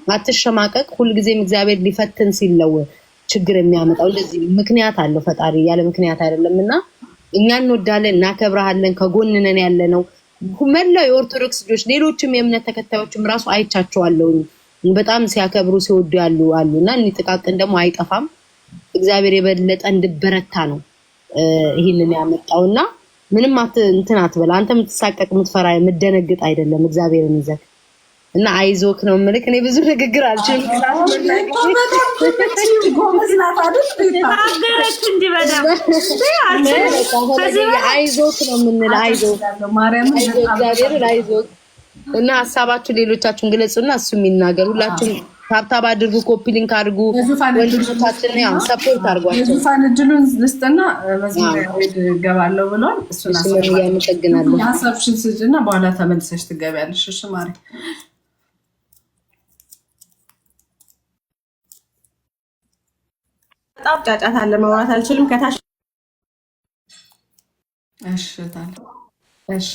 አትሸማቀቅ ሁሉ ጊዜም እግዚአብሔር ሊፈትን ሲለው ችግር የሚያመጣው እንደዚህ ምክንያት አለው ፈጣሪ ያለ ምክንያት አይደለምና እኛ እንወዳለን እናከብራለን ከጎንነን ያለነው መላው የኦርቶዶክስ ልጆች ሌሎችም የእምነት ተከታዮችም ራሱ አይቻቸዋለሁ በጣም ሲያከብሩ ሲወዱ ያሉ አሉና እንጥቃቅን ደግሞ አይጠፋም እግዚአብሔር የበለጠ እንድበረታ ነው ይሄንን ያመጣውና ምንም እንትን አትበል አንተ የምትሳቀቅ የምትፈራ የምትደነግጥ አይደለም እግዚአብሔርን ይዘህ እና አይዞክ ነው ምልክ እኔ ብዙ ንግግር አልችልም ጎመዝናት አይደል ታገረች እንዲበደም አይዞክ ነው ምንል አይዞክ ማርያም እግዚአብሔር አይዞክ እና ሐሳባችሁ ሌሎቻችሁን ግለጹና እሱ የሚናገር ሁላችሁም ታብታብ አድርጉ ኮፒ ሊንክ አድርጉ ወንድሞቻችንን ያው ሰፖርት አድርጓቸው የዙፋን እድሉን ልስጥና መዝሙር ገባለው ብሏል እሱና ያመሰግናለሁ ሐሳብሽን ስጭና በኋላ ተመልሰሽ ትገቢያለሽ እሺ ማሪ በጣም ጫጫታ አለ ማውራት አልችልም ከታች እሺ ታል እሺ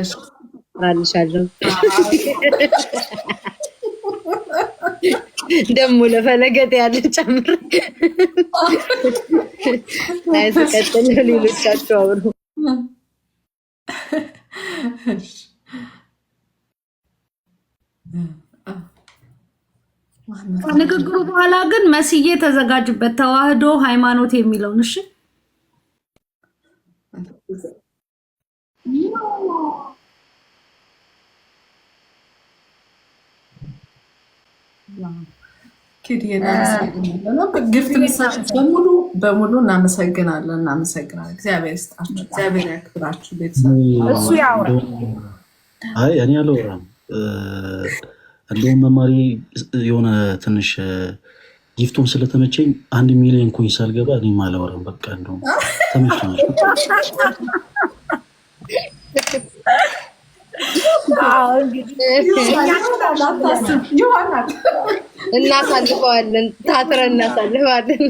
እሺ አልሻለሁ ደሞ ለፈለገት ያለ ጨምር አይተከተለ ሌሎቻቸው አብሩ ንግግሩ በኋላ ግን መስዬ ተዘጋጅበት ተዋህዶ ሃይማኖት የሚለውን እሺ ኪዲየና ግፍት ምሳችሁ በሙሉ እናመሰግናለን እግዚአብሔር ይስጣችሁ እግዚአብሔር ያክብራችሁ ቤተሰብ እሱ ያውራ አይ እኔ አልወራም እንደውም መማሪ የሆነ ትንሽ ጊፍቱን ስለተመቸኝ 1 ሚሊዮን ኮይን ሳልገባ እኔ ማላወራም በቃ እንደውም ተመችቶኛል እናሳልፈዋለን ታትረን እናሳልፈዋለን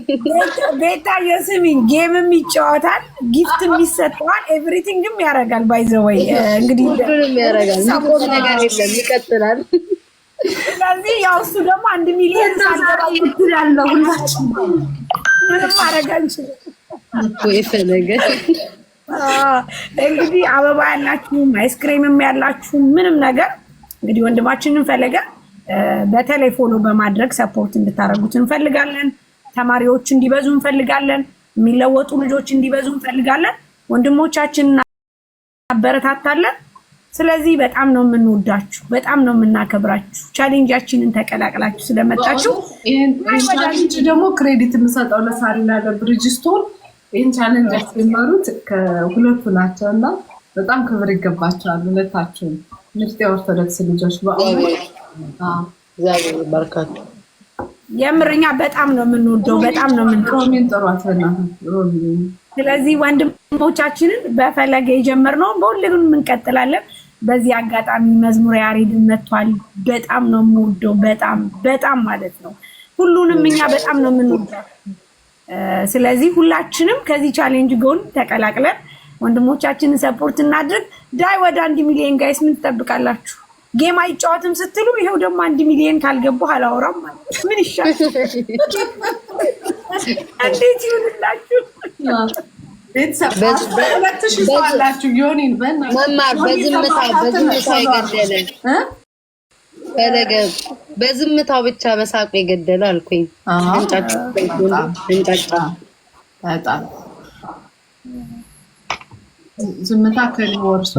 ቤታ የስሚኝ ጌምም ይጫወታል ጊፍትም ይሰጣል ኤቭሪቲንግም ያደርጋል ባይ ዘ ወይ እንግዲህ ሁሉንም ያደርጋል ምንም ነገር የለም ይቀጥላል ስለዚህ ያው እሱ ደግሞ 1 ሚሊዮን ሳልገባ ይላለው ሁላችን ምንም ማድረግ አንችልም ወይ ፈለገ እንግዲህ አበባ ያላችሁ አይስክሬምም ያላችሁ ምንም ነገር እንግዲህ ወንድማችንን ፈለገ በተለይ ፎሎ በማድረግ ሰፖርት እንድታረጉት እንፈልጋለን ተማሪዎች እንዲበዙ እንፈልጋለን የሚለወጡ ልጆች እንዲበዙ እንፈልጋለን ወንድሞቻችንን አበረታታለን ስለዚህ በጣም ነው የምንወዳችሁ በጣም ነው የምናከብራችሁ ቻሌንጃችንን ተቀላቅላችሁ ስለመጣችሁ ይሄን ቻሌንጅ ደግሞ ክሬዲት የምሰጠው ለሳሪና ለብሪጅስቶን ይሄን ቻሌንጅ ያስጀመሩት ከሁለቱ ናቸውና በጣም ክብር ይገባቸዋል ሁለታችሁም ምርጥ የኦርቶዶክስ ልጆች በእውነት እግዚአብሔር ይባርካችሁ የምርኛ በጣም ነው የምንወደው በጣም ነው ሮሚን ጥሯትና ስለዚህ ወንድሞቻችንን በፈለገ የጀመርነው በሁሉም እንቀጥላለን በዚህ አጋጣሚ መዝሙር ያሬድን መጥቷል በጣም ነው የምወደው በጣም ማለት ነው ሁሉንም እኛ በጣም ነው የምንወደው ስለዚህ ሁላችንም ከዚህ ቻሌንጅ ጎን ተቀላቅለን ወንድሞቻችንን ሰፖርት እናድርግ ዳይ ወደ 1 ሚሊዮን ጋይስ ምን ትጠብቃላችሁ ጌም አይጫወትም ስትሉ ይሄው ደግሞ 1 ሚሊዮን ካልገቡ አላወራም ማለት ምን ይሻላል እንዴት ይሁንላችሁ ቤተሰብ በላችሁ ዮኒን መማር በዝምታ ይገደለ ፈለገ በዝምታው ብቻ በሳቁ የገደለ አልኩኝ እንጫጫ በጣም ዝምታ ከኔ ወርሶ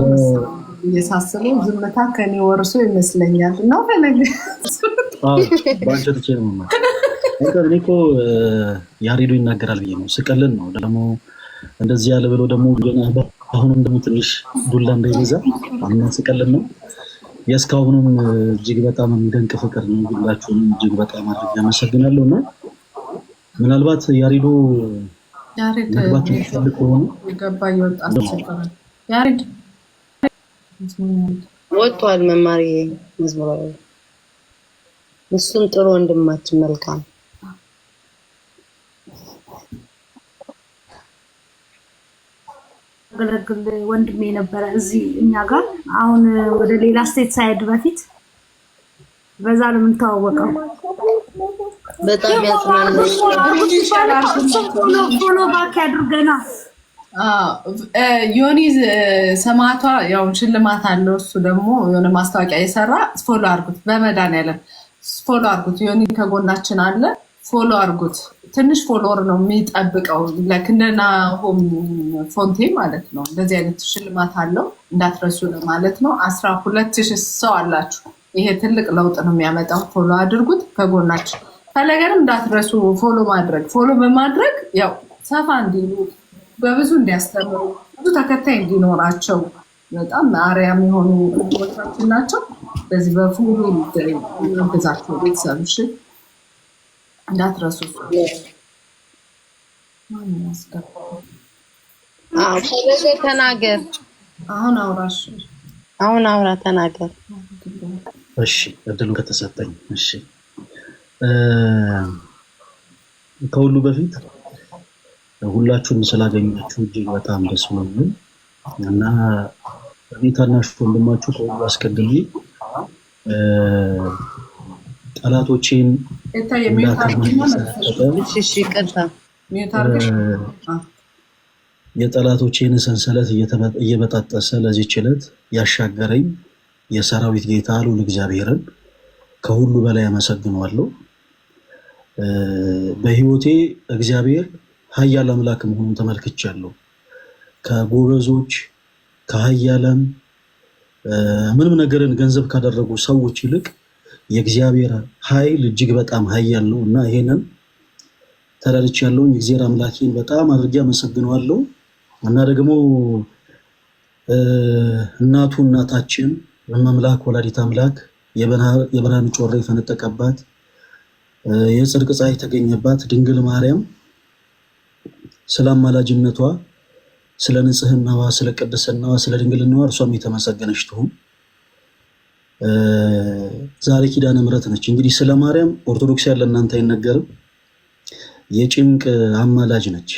የሳስበው ዝምታ ከኔ ወርሶ ይመስለኛል ነው ፈለገ ባንቸት ቼ ነው እኔ እኮ ያሬዱ ይናገራል ብዬ ነው ስቀልን ነው ደግሞ እንደዚህ ያለ ብሎ ደግሞ አሁንም ደግሞ ትንሽ ዱላ እንዳይበዛ አሁን ስቀልን ነው የስካሁንም እጅግ በጣም የሚደንቅ ፍቅር ነው ሁላችሁንም እጅግ በጣም አድርጌ አመሰግናለሁና ምናልባት ያሬዱ መግባት ይፈልግ ሆኖ ይገባ ይወጣል ይችላል ያሬድ ወጥቷል መማሪ መዝሙር እሱም ጥሩ ወንድማችን መልካም ገለግል ወንድሜ ነበረ እዚህ እኛ ጋር አሁን ወደ ሌላ ስቴት ሳይድ በፊት በዛ ነው የምንተዋወቀው። በጣም ያጽናናል። ፎሎ ባክ ያድርገና ዮኒ ሰማዕቷ ያው ሽልማት አለው። እሱ ደግሞ የሆነ ማስታወቂያ የሰራ ፎሎ አድርጉት፣ በመድኃኒዓለም ፎሎ አድርጉት። ዮኒ ከጎናችን አለ፣ ፎሎ አድርጉት። ትንሽ ፎሎወር ነው የሚጠብቀው ለክነና ሆም ፎንቴ ማለት ነው። እንደዚህ አይነት ሽልማት አለው እንዳትረሱ ማለት ነው። 12,000 ሰው አላችሁ። ይሄ ትልቅ ለውጥ ነው የሚያመጣው። ፎሎ አድርጉት ከጎናችን። ፈለገንም እንዳትረሱ ፎሎ ማድረግ። ፎሎ በማድረግ ያው ሰፋ እንዲሉ በብዙ እንዲያስተምሩ ብዙ ተከታይ እንዲኖራቸው በጣም አርያም የሆኑ ቦታችን ናቸው። በዚህ በፎሎ ግዛቸው ቤተሰብ እሺ፣ እንዳትረሱ። ፈለገ ተናገር። አሁን አውራሽ አሁን አውራ ተናገር። እሺ እድሉ ከተሰጠኝ እሺ። ከሁሉ በፊት ሁላችሁም ስላገኛችሁ እጅግ በጣም ደስ ብሎኛል እና እኔ ታናሽ ወንድማችሁ ከሁሉ አስቀድሜ ጠላቶቼን የጠላቶቼን ሰንሰለት እየበጣጠሰ ለዚህች ዕለት ያሻገረኝ የሰራዊት ጌታ ልዑል እግዚአብሔርን ከሁሉ በላይ አመሰግነዋለሁ። በሕይወቴ እግዚአብሔር ኃያል አምላክ መሆኑን ተመልክቻለሁ። ከጎበዞች ከኃያላን ምንም ነገርን ገንዘብ ካደረጉ ሰዎች ይልቅ የእግዚአብሔር ኃይል እጅግ በጣም ኃያል ነው እና ይሄንን ተረድቻለሁ። የእግዚአብሔር አምላኬን በጣም አድርጌ አመሰግነዋለሁ እና ደግሞ እናቱ እናታችን በመምላክ ወላዲት አምላክ የብርሃን ጮራ የፈነጠቀባት የጽድቅ ፀሐይ የተገኘባት ድንግል ማርያም ስለ አማላጅነቷ፣ ስለ ንጽህናዋ፣ ስለ ቅድስናዋ፣ ስለ ድንግልናዋ እርሷም የተመሰገነች ትሁን። ዛሬ ኪዳነ ምሕረት ነች። እንግዲህ ስለ ማርያም ኦርቶዶክስ ያለ እናንተ አይነገርም፣ የጭንቅ አማላጅ ነች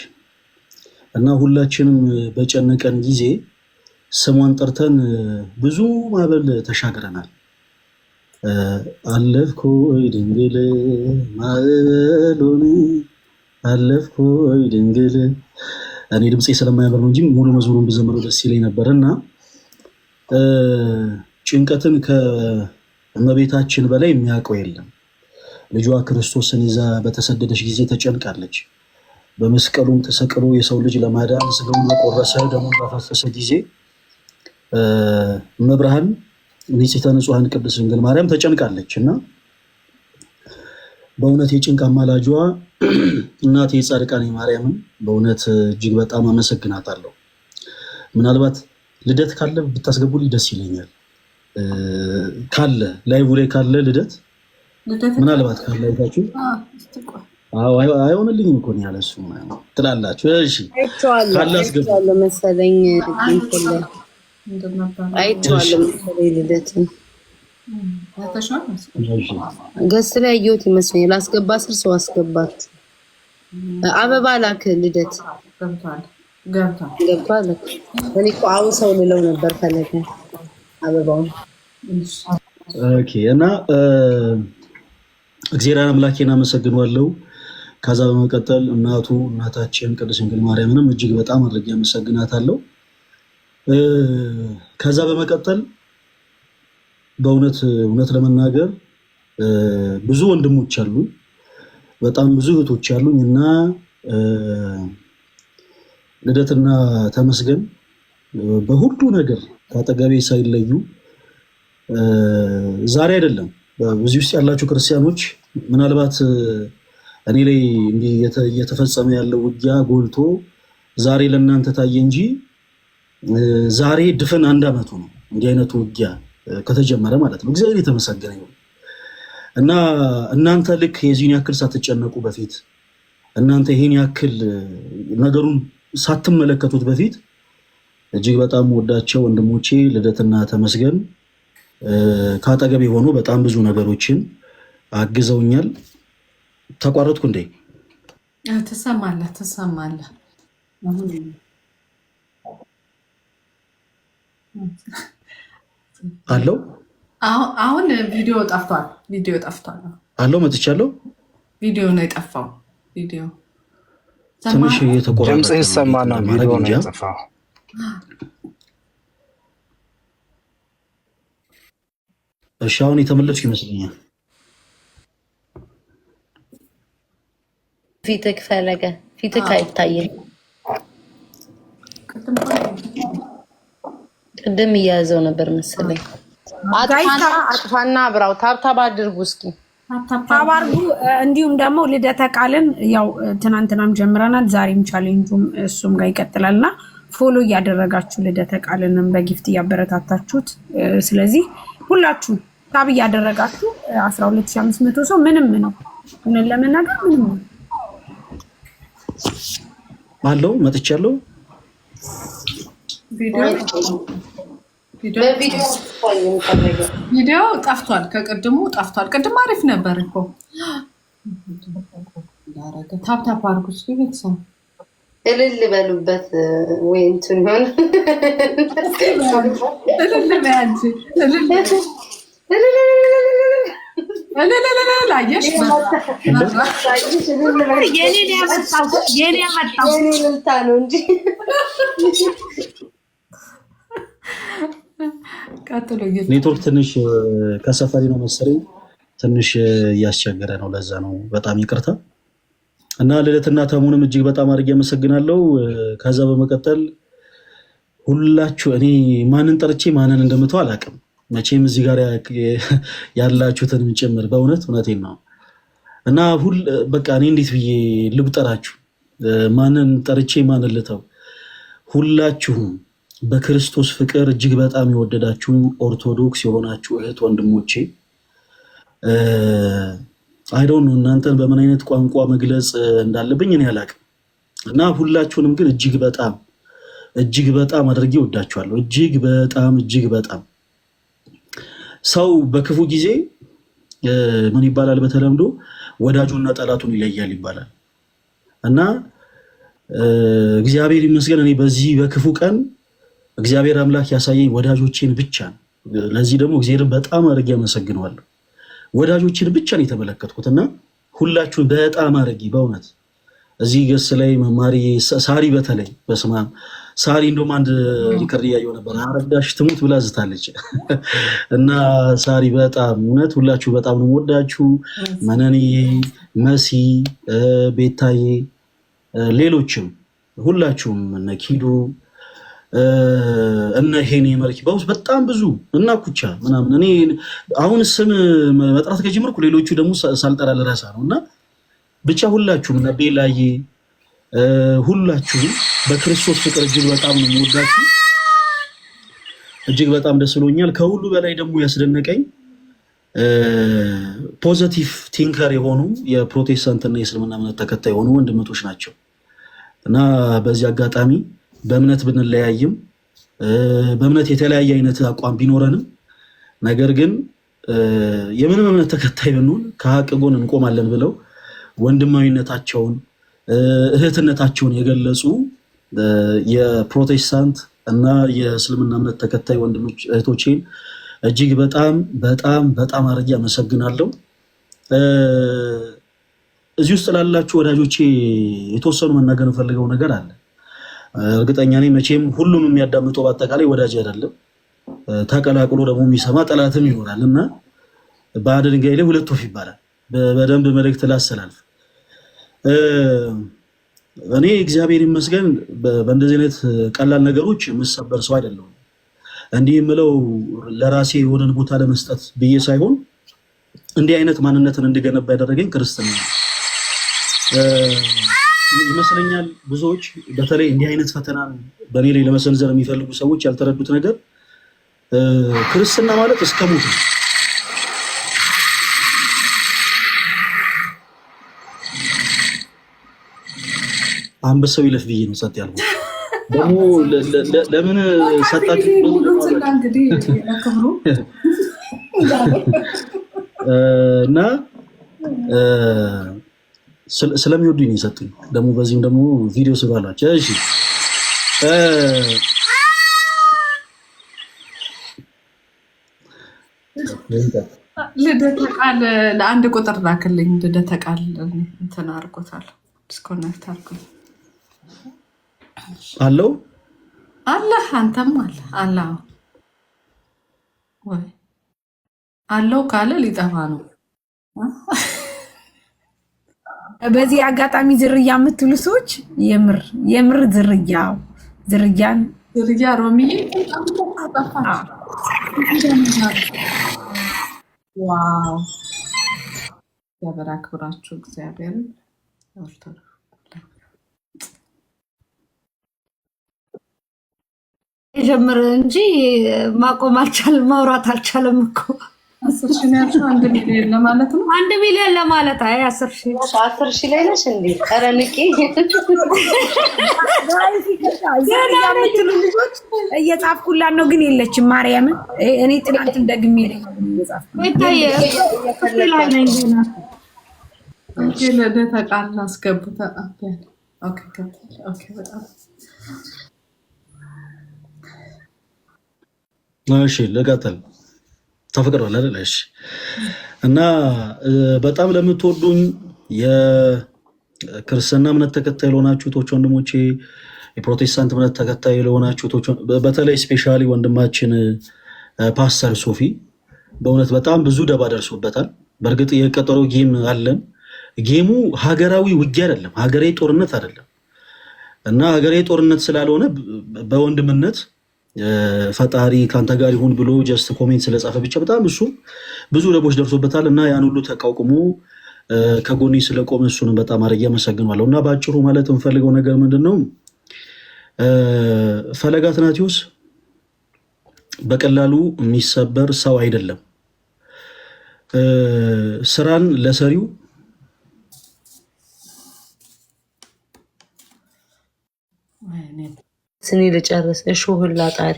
እና ሁላችንም በጨነቀን ጊዜ ስሟን ጠርተን ብዙ ማዕበል ተሻግረናል። አለፍኩኝ ድንግል ማዕበሉን አለፍኩኝ ድንግል። እኔ ድምፄ ስለማያበር ነው እንጂ ሙሉ መዝሙሩን ብዘምረው ደስ ይለኝ ነበር እና ጭንቀትን ከእመቤታችን በላይ የሚያውቀው የለም። ልጇ ክርስቶስን ይዛ በተሰደደች ጊዜ ተጨንቃለች። በመስቀሉም ተሰቅሎ የሰው ልጅ ለማዳን ስጋውን በቆረሰ ደሙን ባፈሰሰ ጊዜ እመብርሃን ንጽሕተ ንጹሐን ቅድስት ድንግል ማርያም ተጨንቃለች እና በእውነት የጭንቅ አማላጇ እናቴ ጻድቃኔ ማርያምን በእውነት እጅግ በጣም አመሰግናታለሁ። ምናልባት ልደት ካለ ብታስገቡልኝ ደስ ይለኛል። ካለ ላይቭ ላይ ካለ ልደት ምናልባት ካለ አይታችሁ አይሆንልኝም እኮ ነው ያለሱ ትላላችሁ። እሺ ካለ አስገቡ መሰለኝ አይቼዋለሁ መሰለኝ ልደትን ገስ ላይ አየሁት ይመስለኛል። አስገባ ስር ሰው አስገባት። አበባ ላክ ልደት ገብቷል። እኔ እኮ አሁን ሰው ልለው ነበር ፈለገ አበባውን። ኦኬ እና እግዚአብሔር አምላኬን አመሰግናለሁ። ከዛ በመቀጠል እናታችን ቅድስት ድንግል ማርያምንም እጅግ በጣም አድርጌ አመሰግናታለሁ። ከዛ በመቀጠል በእውነት ለመናገር ብዙ ወንድሞች አሉ፣ በጣም ብዙ እህቶች አሉኝ እና ልደትና ተመስገን በሁሉ ነገር ከአጠገቤ ሳይለዩ ዛሬ አይደለም በዚህ ውስጥ ያላችሁ ክርስቲያኖች ምናልባት እኔ ላይ እንዲህ እየተፈጸመ ያለው ውጊያ ጎልቶ ዛሬ ለእናንተ ታየ እንጂ ዛሬ ድፍን 1 ዓመቱ ነው እንዲህ አይነቱ ውጊያ ከተጀመረ ማለት ነው። እግዚአብሔር የተመሰገነ ይሁን እና እናንተ ልክ የዚህን ያክል ሳትጨነቁ በፊት እናንተ ይሄን ያክል ነገሩን ሳትመለከቱት በፊት እጅግ በጣም ወዳቸው ወንድሞቼ ልደትና ተመስገን ከአጠገቤ ሆኖ በጣም ብዙ ነገሮችን አግዘውኛል። ተቋረጥኩ እንዴ? ትሰማለህ አለው አሁን ቪዲዮ ጠፍቷል። አለው መጥቻለሁ። ቪዲዮ ነው የጠፋው። ቪዲዮ ትንሽ እየተቆራረጠ ድምጽ ይሰማና ቪዲዮ ነው የጠፋው። እሺ አሁን የተመለስኩ ይመስለኛል። ፊትክ ፈለገ ፊትክ አይታየም። ቅድም እያያዘው ነበር መሰለኝ። አጥፋና አብራው ታብታብ አድርጉ እስኪ ታባርጉ። እንዲሁም ደግሞ ልደተ ቃልን ያው ትናንትናም ጀምረናል፣ ዛሬም ቻሌንጁም እሱም ጋር ይቀጥላልና ፎሎ እያደረጋችሁ ልደተ ቃልንም በጊፍት እያበረታታችሁት፣ ስለዚህ ሁላችሁ ታብ እያደረጋችሁ 12500 ሰው ምንም ነው ምን ለመናገር ምንም ነው አለው መጥቻለሁ። ቪዲዮ ጠፍቷል። ከቅድሙ ጠፍቷል። ቅድም አሪፍ ነበር እኮ። ታፕታፕ አድርጉ እስኪ ቤተሰብ እልል በሉበት ወይ እንትን ሆነ እልል በያንቺ ላየሽ የኔ ያመጣው ልልታ ነው እንጂ ኔትወርክ ትንሽ ከሰፈሪ ነው መሰለኝ ትንሽ እያስቸገረ ነው። ለዛ ነው በጣም ይቅርታ እና ልደትና ተሙንም እጅግ በጣም አድርጌ አመሰግናለሁ። ከዛ በመቀጠል ሁላችሁ እኔ ማንን ጠርቼ ማንን እንደምተው አላውቅም። መቼም እዚህ ጋር ያላችሁትን ጭምር በእውነት እውነቴን ነው እና በቃ እኔ እንዴት ብዬ ልቁጠራችሁ? ማንን ጠርቼ ማንን ልተው? ሁላችሁም በክርስቶስ ፍቅር እጅግ በጣም የወደዳችሁ ኦርቶዶክስ የሆናችሁ እህት ወንድሞቼ አይዶን ነው እናንተን በምን አይነት ቋንቋ መግለጽ እንዳለብኝ እኔ አላውቅም እና ሁላችሁንም ግን እጅግ በጣም አድርጌ ወዳችኋለሁ። እጅግ በጣም ሰው በክፉ ጊዜ ምን ይባላል በተለምዶ ወዳጁና ጠላቱን ይለያል ይባላል እና እግዚአብሔር ይመስገን እኔ በዚህ በክፉ ቀን እግዚአብሔር አምላክ ያሳየኝ ወዳጆቼን ብቻ ነው። ለዚህ ደግሞ እግዚአብሔርን በጣም አድርጌ አመሰግነዋለሁ። ወዳጆቼን ብቻ ነው የተመለከትኩትና ሁላችሁን በጣም አድርጌ በእውነት እዚህ ገስ ላይ መማሪ ሳሪ በተለይ በስማ ሳሪ እንደውም አንድ ሪከርድ እያየሁ ነበር። አረዳሽ ትሙት ብላ ዝታለች እና ሳሪ በጣም እውነት ሁላችሁ በጣም ነው ወዳችሁ። መነንዬ፣ መሲ፣ ቤታዬ፣ ሌሎችም ሁላችሁም እነ ኪዱ እነ ሄኔ መርኪ በውስጥ በጣም ብዙ እና ኩቻ ምናምን እኔ አሁን ስም መጥራት ከጀመርኩ ሌሎቹ ደግሞ ሳልጠራ ልረሳ ነው እና ብቻ ሁላችሁም እና ቤላዬ ሁላችሁም በክርስቶስ ፍቅር እጅግ በጣም ነው የምወዳችሁ። እጅግ በጣም ደስ ብሎኛል። ከሁሉ በላይ ደግሞ ያስደነቀኝ ፖዚቲቭ ቲንከር የሆኑ የፕሮቴስታንት እና የእስልምና እምነት ተከታይ የሆኑ ወንድመቶች ናቸው እና በዚህ አጋጣሚ በእምነት ብንለያይም በእምነት የተለያየ አይነት አቋም ቢኖረንም ነገር ግን የምንም እምነት ተከታይ ብንሆን ከሀቅ ጎን እንቆማለን ብለው ወንድማዊነታቸውን እህትነታቸውን የገለጹ የፕሮቴስታንት እና የእስልምና እምነት ተከታይ ወንድሞች እህቶቼን እጅግ በጣም አድርጌ አመሰግናለሁ። እዚህ ውስጥ ላላችሁ ወዳጆቼ የተወሰኑ መናገር ፈልገው ነገር አለ። እርግጠኛ ነኝ መቼም ሁሉም የሚያዳምጠው በአጠቃላይ ወዳጅ አይደለም። ተቀላቅሎ ደግሞ የሚሰማ ጠላትም ይኖራል እና በአንድ ድንጋይ ላይ ሁለት ወፍ ይባላል። በደንብ መልእክት ላስተላልፍ። እኔ እግዚአብሔር ይመስገን በእንደዚህ አይነት ቀላል ነገሮች የምሰበር ሰው አይደለሁም። እንዲህ የምለው ለራሴ የሆነን ቦታ ለመስጠት ብዬ ሳይሆን እንዲህ አይነት ማንነትን እንድገነባ ያደረገኝ ክርስትና ይመስለኛል። ብዙዎች በተለይ እንዲህ አይነት ፈተና በእኔ ላይ ለመሰንዘር የሚፈልጉ ሰዎች ያልተረዱት ነገር ክርስትና ማለት እስከ ሞት ነው። አንበሳው ይለፍ ብዬ ነው ጸጥ ያልኩት። ደግሞ ለምን ሰጣችሁ እና ስለሚወዱኝ ነው የሰጡኝ። ደግሞ በዚህም ደግሞ ቪዲዮ ስባላችሁ እሺ ልደተ ቃል ለአንድ ቁጥር ላክልኝ። ልደተ ቃል እንትን አድርጎታል፣ ዲስኮኔክት አድርጎት አለው አለ። አንተም አለ ወይ አለው ካለ ሊጠፋ ነው። በዚህ አጋጣሚ ዝርያ የምትሉ ሰዎች የምር ዝርያ ሮሚዬ ዋው ያበራክብራችሁ እግዚአብሔርን የጀመረ እንጂ ማቆም አልቻለም፣ ማውራት አልቻለም እኮ 10 ሺህ ያልሽው 1 ሚሊዮን ለማለት ነው። 1 ሚሊዮን ለማለት አይ 10 ሺህ ላይ ነሽ እንዴ? ኧረ ንቂ የምትሉ ልጆች እየጻፍኩላት ነው፣ ግን የለችም። ማርያምን እኔ ጥናት እንደግሜ ነው ልደተ ቃል አስገቡት። እሺ ልቀጥል። ተፈቅዷል አይደል? እሺ። እና በጣም ለምትወዱኝ የክርስትና እምነት ተከታይ ለሆናችሁ እህቶች ወንድሞቼ፣ የፕሮቴስታንት እምነት ተከታይ ለሆናችሁ እህቶች፣ በተለይ ስፔሻሊ ወንድማችን ፓስተር ሶፊ በእውነት በጣም ብዙ ደባ ደርሶበታል። በእርግጥ የቀጠሮ ጌም አለን። ጌሙ ሀገራዊ ውጊያ አይደለም፣ ሀገራዊ ጦርነት አይደለም። እና ሀገራዊ ጦርነት ስላልሆነ በወንድምነት ፈጣሪ ካንተ ጋር ይሁን ብሎ ጀስት ኮሜንት ስለጻፈ ብቻ በጣም እሱ ብዙ ደቦች ደርሶበታል። እና ያን ሁሉ ተቋቁሞ ከጎኔ ስለቆመ እሱንም በጣም አድርጌ አመሰግናለሁ። እና በአጭሩ ማለት የምፈልገው ነገር ምንድን ነው፣ ፈለገ አትናትዮስ በቀላሉ የሚሰበር ሰው አይደለም። ስራን ለሰሪው ስኒ ልጨርስ። እሾህላ ጣሪ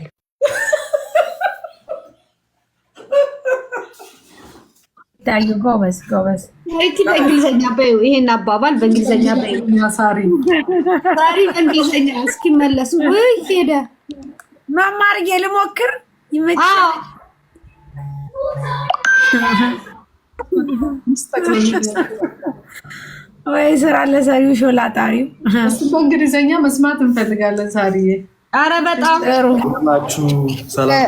ታዩ ጎበዝ በእንግሊዝኛ በይው፣ ይሄን አባባል በእንግሊዝኛ በይው። ሳሪ በእንግሊዝኛ እስኪመለስ ወይ ሄደ መማር ልሞክር ይመጣል። ወይ ስራ ለሰሪው ሾላ ጣሪው እሱ በእንግሊዝኛ መስማት እንፈልጋለን። ሳሪዬ አረ በጣም ጥሩ ናችሁ። ሰላም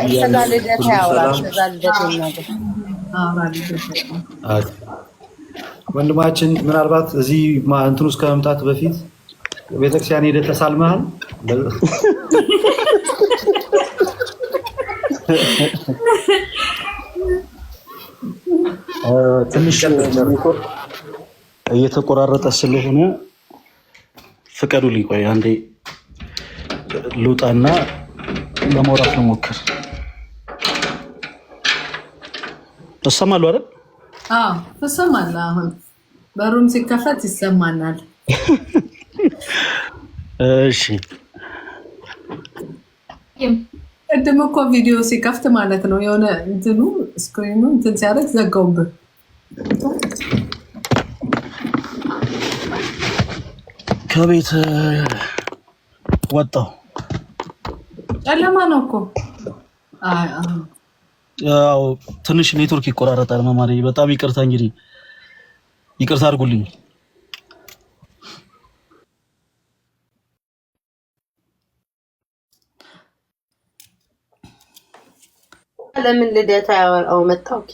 ወንድማችን፣ ምናልባት እዚህ እንትን ውስጥ ከመምጣት በፊት ቤተክርስቲያን ሄደህ ተሳልመሃል? ትንሽ እየተቆራረጠ ስለሆነ ፍቀዱልኝ። ቆይ አንዴ ልውጣና ለማውራት ልሞክር። እሰማለሁ አይደል? አዎ ትሰማለህ። አሁን በሩም ሲከፈት ይሰማናል። እሺ ቅድም እኮ ቪዲዮ ሲከፍት ማለት ነው የሆነ እንትኑ ስክሪኑ እንትን ሲያደርግ ዘጋውብህ። ከቤት ወጣሁ። ጨለማ ነው እኮ። ያው ትንሽ ኔትወርክ ይቆራረጣል። መማሪ በጣም ይቅርታ፣ እንግዲህ ይቅርታ አድርጉልኝ። ለምን ልደታ ያወራው መጣ? ኦኬ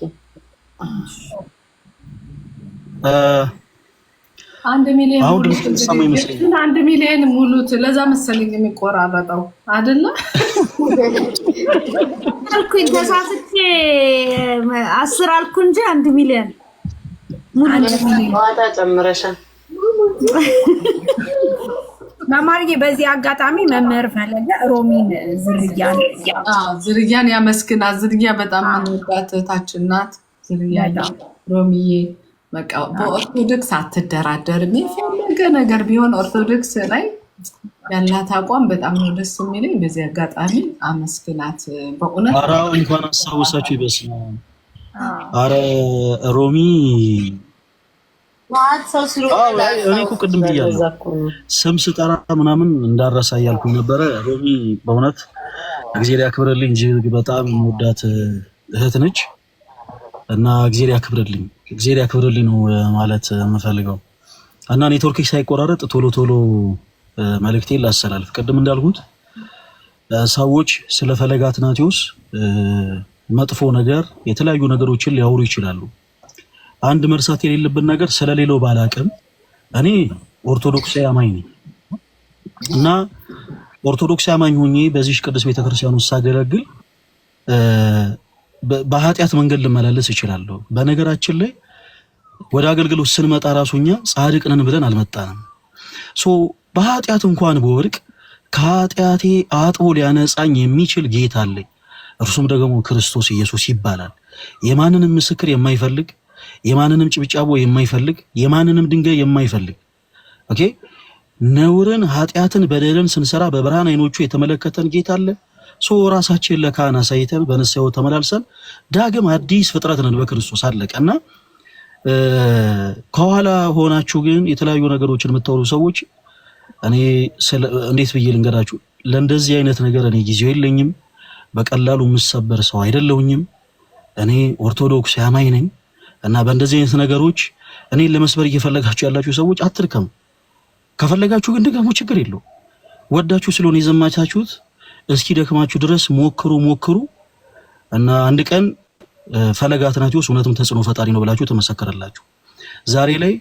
1 ሚሊዮን ሙሉት። 1 ሚሊዮን ሙሉት። ለዛ መሰለኝ የሚቆራረጠው አይደለ? አልኩኝ ተሳስቼ 10 አልኩ እንጂ 1 ሚሊዮን ዋታ ጨምረሻል። መማርዬ በዚህ አጋጣሚ መምህር ፈለገ ሮሚን ዝርያን ያመስግና። ዝርያ በጣም የምንወዳት እህታችን ናት። ዝርያ ሮሚዬ በቃ በኦርቶዶክስ አትደራደርም። የፈለገ ነገር ቢሆን ኦርቶዶክስ ላይ ያላት አቋም በጣም ነው ደስ የሚለኝ። በዚህ አጋጣሚ አመስግናት በእውነት። ኧረ እንኳን አስታወሳችሁ ይበስማ። ኧረ ሮሚ እኔ እኮ ቅድም ብያለሁ ስም ስጠራ ምናምን እንዳረሳ እያልኩኝ ነበረ። ሮሚ በእውነት እግዚአብሔር ያክብርልኝ እንጂ በጣም የምወዳት እህት ነች። እና እግዚአብሔር ያክብርልኝ ነው ማለት የምፈልገው። እና ኔትወርክ ሳይቆራረጥ ቶሎ መልእክቴን ላስተላልፍ። ቅድም እንዳልኩት ሰዎች ስለ ፈለገ አትናቴዎስ መጥፎ ነገር የተለያዩ ነገሮችን ሊያወሩ ይችላሉ። አንድ መርሳት የሌለብን ነገር ስለሌለው ባላቅም እኔ ኦርቶዶክሳዊ አማኝ ነኝ እና ኦርቶዶክሳዊ አማኝ ሆኜ በዚህ ቅዱስ ቤተክርስቲያን ውስጥ ሳገለግል በኃጢአት መንገድ ልመላለስ እችላለሁ። በነገራችን ላይ ወደ አገልግሎት ስንመጣ ራሱኛ ጻድቅ ነን ብለን አልመጣንም። በኃጢአት እንኳን በወርቅ ከኃጢአቴ አጥቦ ሊያነጻኝ የሚችል ጌታ አለኝ። እርሱም ደግሞ ክርስቶስ ኢየሱስ ይባላል። የማንንም ምስክር የማይፈልግ፣ የማንንም ጭብጫቦ የማይፈልግ፣ የማንንም ድንጋይ የማይፈልግ ኦኬ ነውርን፣ ኃጢአትን፣ በደልን ስንሰራ በብርሃን አይኖቹ የተመለከተን ጌታ አለ። ራሳችን ለካህን አሳይተን በንስሐው ተመላልሰን ዳግም አዲስ ፍጥረት ነን በክርስቶስ አለቀና ከኋላ ሆናችሁ ግን የተለያዩ ነገሮችን የምታወሩ ሰዎች እኔ እንዴት ብዬ ልንገራችሁ? ለእንደዚህ አይነት ነገር እኔ ጊዜው የለኝም። በቀላሉ የምሰበር ሰው አይደለሁኝም። እኔ ኦርቶዶክስ አማኝ ነኝ እና በእንደዚህ አይነት ነገሮች እኔ ለመስበር እየፈለጋችሁ ያላችሁ ሰዎች አትርከሙ። ከፈለጋችሁ ግን ደግሞ ችግር የለው። ወዳችሁ ስለሆነ የዘማቻችሁት እስኪ ደክማችሁ ድረስ ሞክሩ እና አንድ ቀን ፈለገ አትናቴዎስ እውነትም ተጽዕኖ ፈጣሪ ነው ብላችሁ ተመሰከረላችሁ። ዛሬ ላይ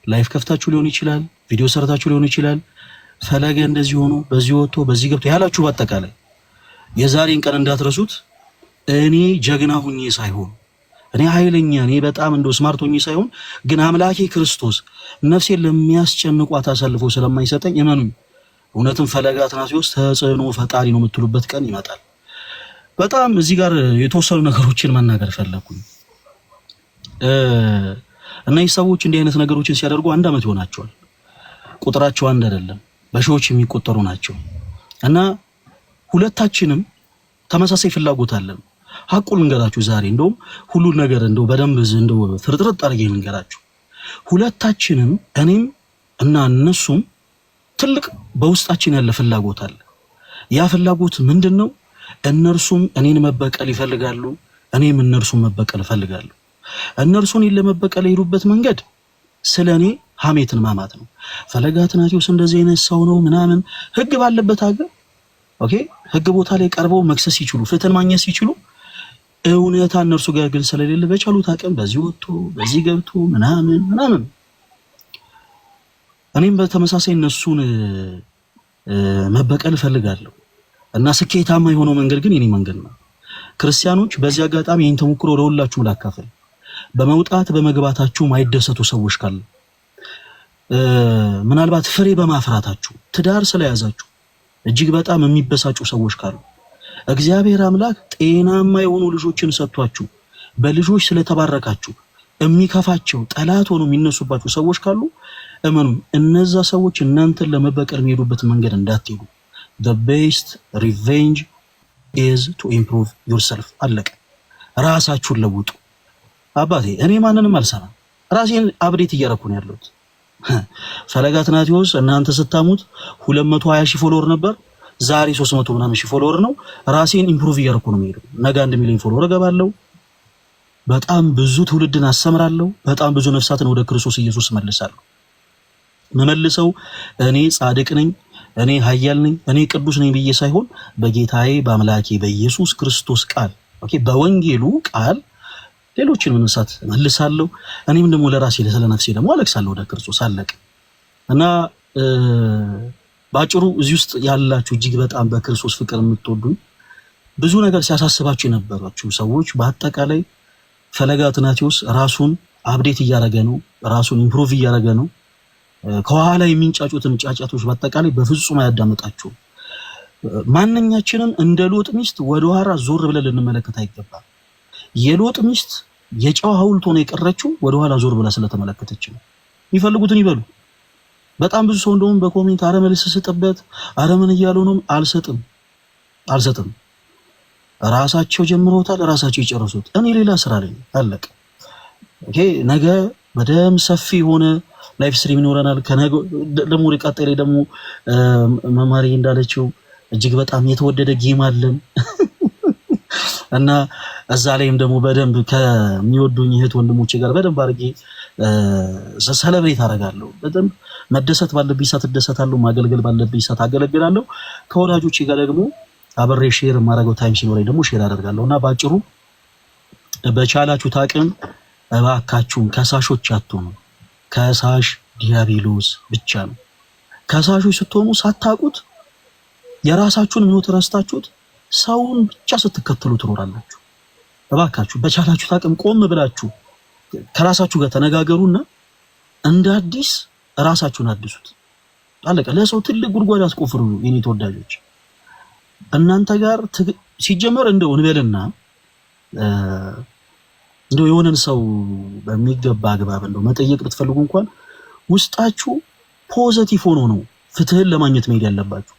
ላይፍ ከፍታችሁ ሊሆን ይችላል፣ ቪዲዮ ሰርታችሁ ሊሆን ይችላል። ፈለገ እንደዚህ ሆኖ በዚህ ወጥቶ በዚህ ገብቶ ያላችሁ በአጠቃላይ የዛሬን ቀን እንዳትረሱት። እኔ ጀግና ሁኜ ሳይሆን እኔ ኃይለኛ እኔ በጣም እንደው ስማርት ሁኜ ሳይሆን ግን አምላኬ ክርስቶስ ነፍሴን ለሚያስጨንቋት አሳልፎ ስለማይሰጠኝ እመኑኝ፣ እውነትም ፈለገ አትናቴዎስ ተጽዕኖ ፈጣሪ ነው የምትሉበት ቀን ይመጣል። በጣም እዚህ ጋር የተወሰኑ ነገሮችን መናገር ፈለኩኝ። እነዚህ ሰዎች እንዲህ አይነት ነገሮችን ሲያደርጉ 1 ዓመት ይሆናቸዋል። ቁጥራቸው አንድ አይደለም፣ በሺዎች የሚቆጠሩ ናቸው እና ሁለታችንም ተመሳሳይ ፍላጎት አለን። ሐቁን ልንገራችሁ ዛሬ እንደውም ሁሉን ነገር እንደው በደንብ እንደው ፍርጥርጥ አድርጌ ልንገራችሁ። ሁለታችንም እኔም እና እነሱም ትልቅ በውስጣችን ያለ ፍላጎት አለ። ያ ፍላጎት ምንድነው? እነርሱም እኔን መበቀል ይፈልጋሉ፣ እኔም እነርሱን መበቀል እፈልጋለሁ። እነርሱን ለመበቀል የሄዱበት መንገድ ስለኔ ሐሜትን ማማት ነው። ፈለገ አትናቴዎስ እንደዚህ አይነት ሰው ነው ምናምን ህግ ባለበት ሀገር ኦኬ ህግ ቦታ ላይ ቀርበው መክሰስ ሲችሉ ፍትህን ማግኘት ሲችሉ እውነታ እነርሱ ጋር ግን ስለሌለ በቻሉት አቅም በዚህ ወጥቶ በዚህ ገብቶ ምናምን እኔም በተመሳሳይ እነሱን መበቀል እፈልጋለሁ እና ስኬታማ የሆነው መንገድ ግን የኔ መንገድ ነው። ክርስቲያኖች በዚህ አጋጣሚ ይህን ተሞክሮ ለሁላችሁም ላካፍል። በመውጣት በመግባታችሁ ማይደሰቱ ሰዎች ካሉ ምናልባት ፍሬ በማፍራታችሁ ትዳር ስለያዛችሁ እጅግ በጣም የሚበሳጩ ሰዎች ካሉ እግዚአብሔር አምላክ ጤናማ የሆኑ ልጆችን ሰጥቷችሁ በልጆች ስለተባረካችሁ የሚከፋቸው ጠላት ሆኖ የሚነሱባችሁ ሰዎች ካሉ እመኑ፣ እነዛ ሰዎች እናንተን ለመበቀል የሚሄዱበት መንገድ እንዳትሄዱ። the best revenge is to improve yourself። አለቀ። ራሳችሁን ለውጡ። አባቴ እኔ ማንንም አልሰራም፣ ራሴን አብዴት እያረኩ ነው ያለሁት። ፈለገ አትናቴዎስ እናንተ ስታሙት 220 ሺህ ፎሎወር ነበር፣ ዛሬ 300 ምናምን ሺህ ፎሎወር ነው። ራሴን ኢምፕሩቭ እያረኩ ነው የሚሄደው። ነገ 1 ሚሊዮን ፎሎወር እገባለሁ። በጣም ብዙ ትውልድን አስተምራለሁ። በጣም ብዙ ነፍሳትን ወደ ክርስቶስ ኢየሱስ መልሳለሁ። መመልሰው እኔ ጻድቅ ነኝ፣ እኔ ኃያል ነኝ፣ እኔ ቅዱስ ነኝ ብዬ ሳይሆን በጌታዬ በአምላኬ በኢየሱስ ክርስቶስ ቃል ኦኬ በወንጌሉ ቃል ሌሎችን መንሳት መልሳለሁ። እኔም ደግሞ ለራሴ ለስለ ነፍሴ ደግሞ አለቅሳለሁ ወደ ክርስቶስ። አለቀ እና ባጭሩ እዚህ ውስጥ ያላችሁ እጅግ በጣም በክርስቶስ ፍቅር የምትወዱኝ ብዙ ነገር ሲያሳስባችሁ የነበራችሁ ሰዎች በአጠቃላይ ፈለገ አትናቴዎስ ራሱን አፕዴት እያደረገ ነው፣ ራሱን ኢምፕሩቭ እያደረገ ነው። ከኋላ የሚንጫጩትን ጫጫቶች በአጠቃላይ በፍጹም አያዳምጣችሁም። ማንኛችንም እንደ ሎጥ ሚስት ወደ ኋላ ዞር ብለን ልንመለከት አይገባም። የሎጥ ሚስት የጨው ሐውልት ሆነ የቀረችው ወደ ኋላ ዞር ብላ ስለተመለከተች ነው። የሚፈልጉትን ይበሉ። በጣም ብዙ ሰው እንደውም በኮሜንት አረ መልስ ስጥበት አረ ምን እያሉ ነው? አልሰጥም። ራሳቸው ጀምሮታል፣ ራሳቸው ይጨርሱት። እኔ ሌላ ስራ ላይ አለቀ። ኦኬ ነገ በደም ሰፊ ሆነ ላይፍ ስትሪም ይኖረናል። ከነገ ደግሞ ቀጣይ ላይ ደግሞ መማሪ እንዳለችው እጅግ በጣም የተወደደ ጌም አለን። እና እዛ ላይም ደግሞ በደንብ ከሚወዱኝ እህት ወንድሞቼ ጋር በደንብ አድርጌ ሰለብሬት አደርጋለሁ። በደንብ መደሰት ባለብኝ ሰዓት እደሰታለሁ፣ ማገልገል ባለብኝ ሰዓት አገለግላለሁ። ከወዳጆቼ ጋር ደግሞ አብሬ ሼር የማደርገው ታይም ሲኖረኝ ደግሞ ሼር አደርጋለሁ። እና ባጭሩ በቻላችሁት አቅም እባካችሁን ከሳሾች አትሁኑ። ከሳሽ ዲያብሎስ ብቻ ነው። ከሳሾች ስትሆኑ ሳታውቁት የራሳችሁን ሕይወት ረስታችሁት ሰውን ብቻ ስትከተሉ ትኖራላችሁ። እባካችሁ በቻላችሁት አቅም ቆም ብላችሁ ከራሳችሁ ጋር ተነጋገሩና እንደ አዲስ ራሳችሁን አድሱት። አለቀ። ለሰው ትልቅ ጉድጓድ አስቆፍሩ። የኔ ተወዳጆች እናንተ ጋር ሲጀመር እንደው እንበልና እንደው የሆነን ሰው በሚገባ አግባብ እንደው መጠየቅ ብትፈልጉ እንኳን ውስጣችሁ ፖዚቲቭ ሆኖ ነው ፍትህን ለማግኘት መሄድ ያለባችሁ።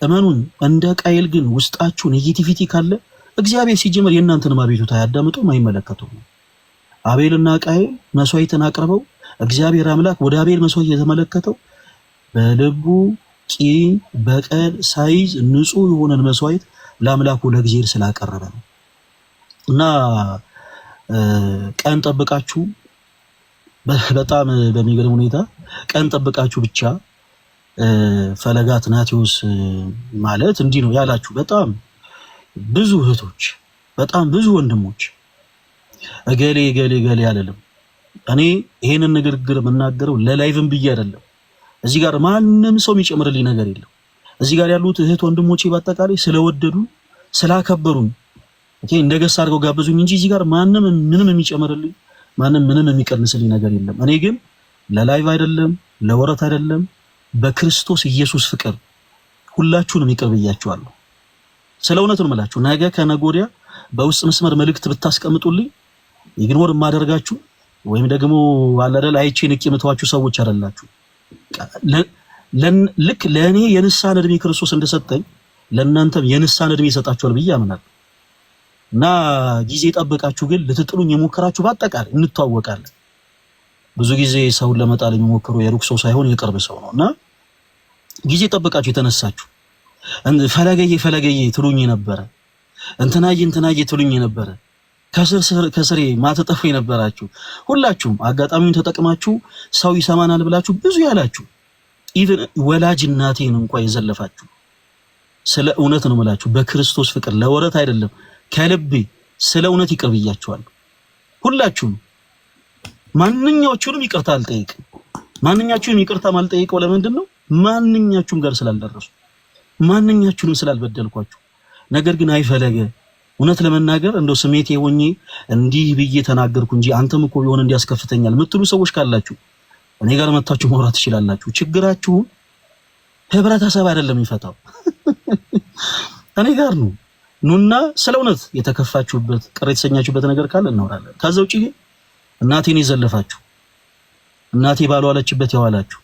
እመኑን። እንደ ቃየል ግን ውስጣችሁ ኔጌቲቪቲ ካለ እግዚአብሔር ሲጀመር የእናንተን አቤቱታ አያዳምጡም፣ አይመለከቱም። አቤልና ቃየል መስዋዕትን አቅርበው እግዚአብሔር አምላክ ወደ አቤል መስዋዕት የተመለከተው በልቡ ቂም በቀል ሳይዝ ንጹህ የሆነን መስዋዕት ለአምላኩ ለእግዚአብሔር ስላቀረበ ነው። እና ቀን ጠብቃችሁ በጣም በሚገርም ሁኔታ ቀን ጠብቃችሁ ብቻ ፈለገ አትናቴዎስ ማለት እንዲህ ነው ያላችሁ በጣም ብዙ እህቶች፣ በጣም ብዙ ወንድሞች እገሌ እገሌ እገሌ አይደለም። እኔ ይሄንን ንግግር የምናገረው ለላይቭም ብዬ አይደለም። እዚህ ጋር ማንም ሰው የሚጨምርልኝ ነገር የለም። እዚህ ጋር ያሉት እህት ወንድሞቼ በአጠቃላይ ስለወደዱ ስላከበሩኝ እንደገሳ አድርገው ጋበዙኝ እንጂ እዚህ ጋር ማንም ምንም የሚጨምርልኝ ማንም ምንም የሚቀንስልኝ ነገር የለም። እኔ ግን ለላይቭ አይደለም ለወረት አይደለም በክርስቶስ ኢየሱስ ፍቅር ሁላችሁንም ይቅር ብያችኋለሁ። ስለ እውነት ነው የምላችሁ። ነገ ከነገ ወዲያ በውስጥ መስመር መልእክት ብታስቀምጡልኝ ኢግኖር የማደርጋችሁ ወይም ደግሞ አላደል አይቼ ንቄ የምተዋችሁ ሰዎች አይደላችሁ። ልክ ለእኔ የንስሐን ዕድሜ ክርስቶስ እንደሰጠኝ ለእናንተም የንስሐን ዕድሜ ይሰጣችኋል ብዬ አምናለሁ። እና ጊዜ ጠብቃችሁ ግን ልትጥሉኝ የሞከራችሁ በአጠቃላይ እንተዋወቃለን። ብዙ ጊዜ ሰውን ለመጣል የሚሞክሩ የሩቅ ሰው ሳይሆን የቅርብ ሰው ነው። እና ጊዜ ጠብቃችሁ የተነሳችሁ ፈለገዬ ፈለገዬ ትሉኝ ነበረ፣ እንትናዬ ትሉኝ ነበረ፣ ከስሬ ማተጠፉ የነበራችሁ ሁላችሁም አጋጣሚውን ተጠቅማችሁ ሰው ይሰማናል ብላችሁ ብዙ ያላችሁ ኢቭን ወላጅ እናቴን እንኳን የዘለፋችሁ ስለ እውነት ነው የምላችሁ በክርስቶስ ፍቅር ለወረት አይደለም ከልቤ ስለ እውነት ይቅር ብያችኋለሁ። ሁላችሁም ማንኛዎቹንም ይቅርታ አልጠይቅም። ማንኛችሁንም ይቅርታ ማልጠይቀው ለምንድን ነው? ማንኛችሁም ጋር ስላልደረሱ ማንኛችሁንም ስላልበደልኳችሁ። ነገር ግን አይፈለገ እውነት ለመናገር እንደው ስሜቴ ሆኜ እንዲህ ብዬ ተናገርኩ እንጂ አንተም እኮ ቢሆን እንዲያስከፍተኛል የምትሉ ሰዎች ካላችሁ እኔ ጋር መታችሁ ማውራት ትችላላችሁ። ችግራችሁን ህብረተሰብ አይደለም ይፈታው እኔ ጋር ነው። ኑና ስለ እውነት የተከፋችሁበት ቅር የተሰኛችሁበት ነገር ካለ እናወራለን። ከዛ ውጪ ግን እናቴን የዘለፋችሁ እናቴ ባልዋለችበት ያዋላችሁ፣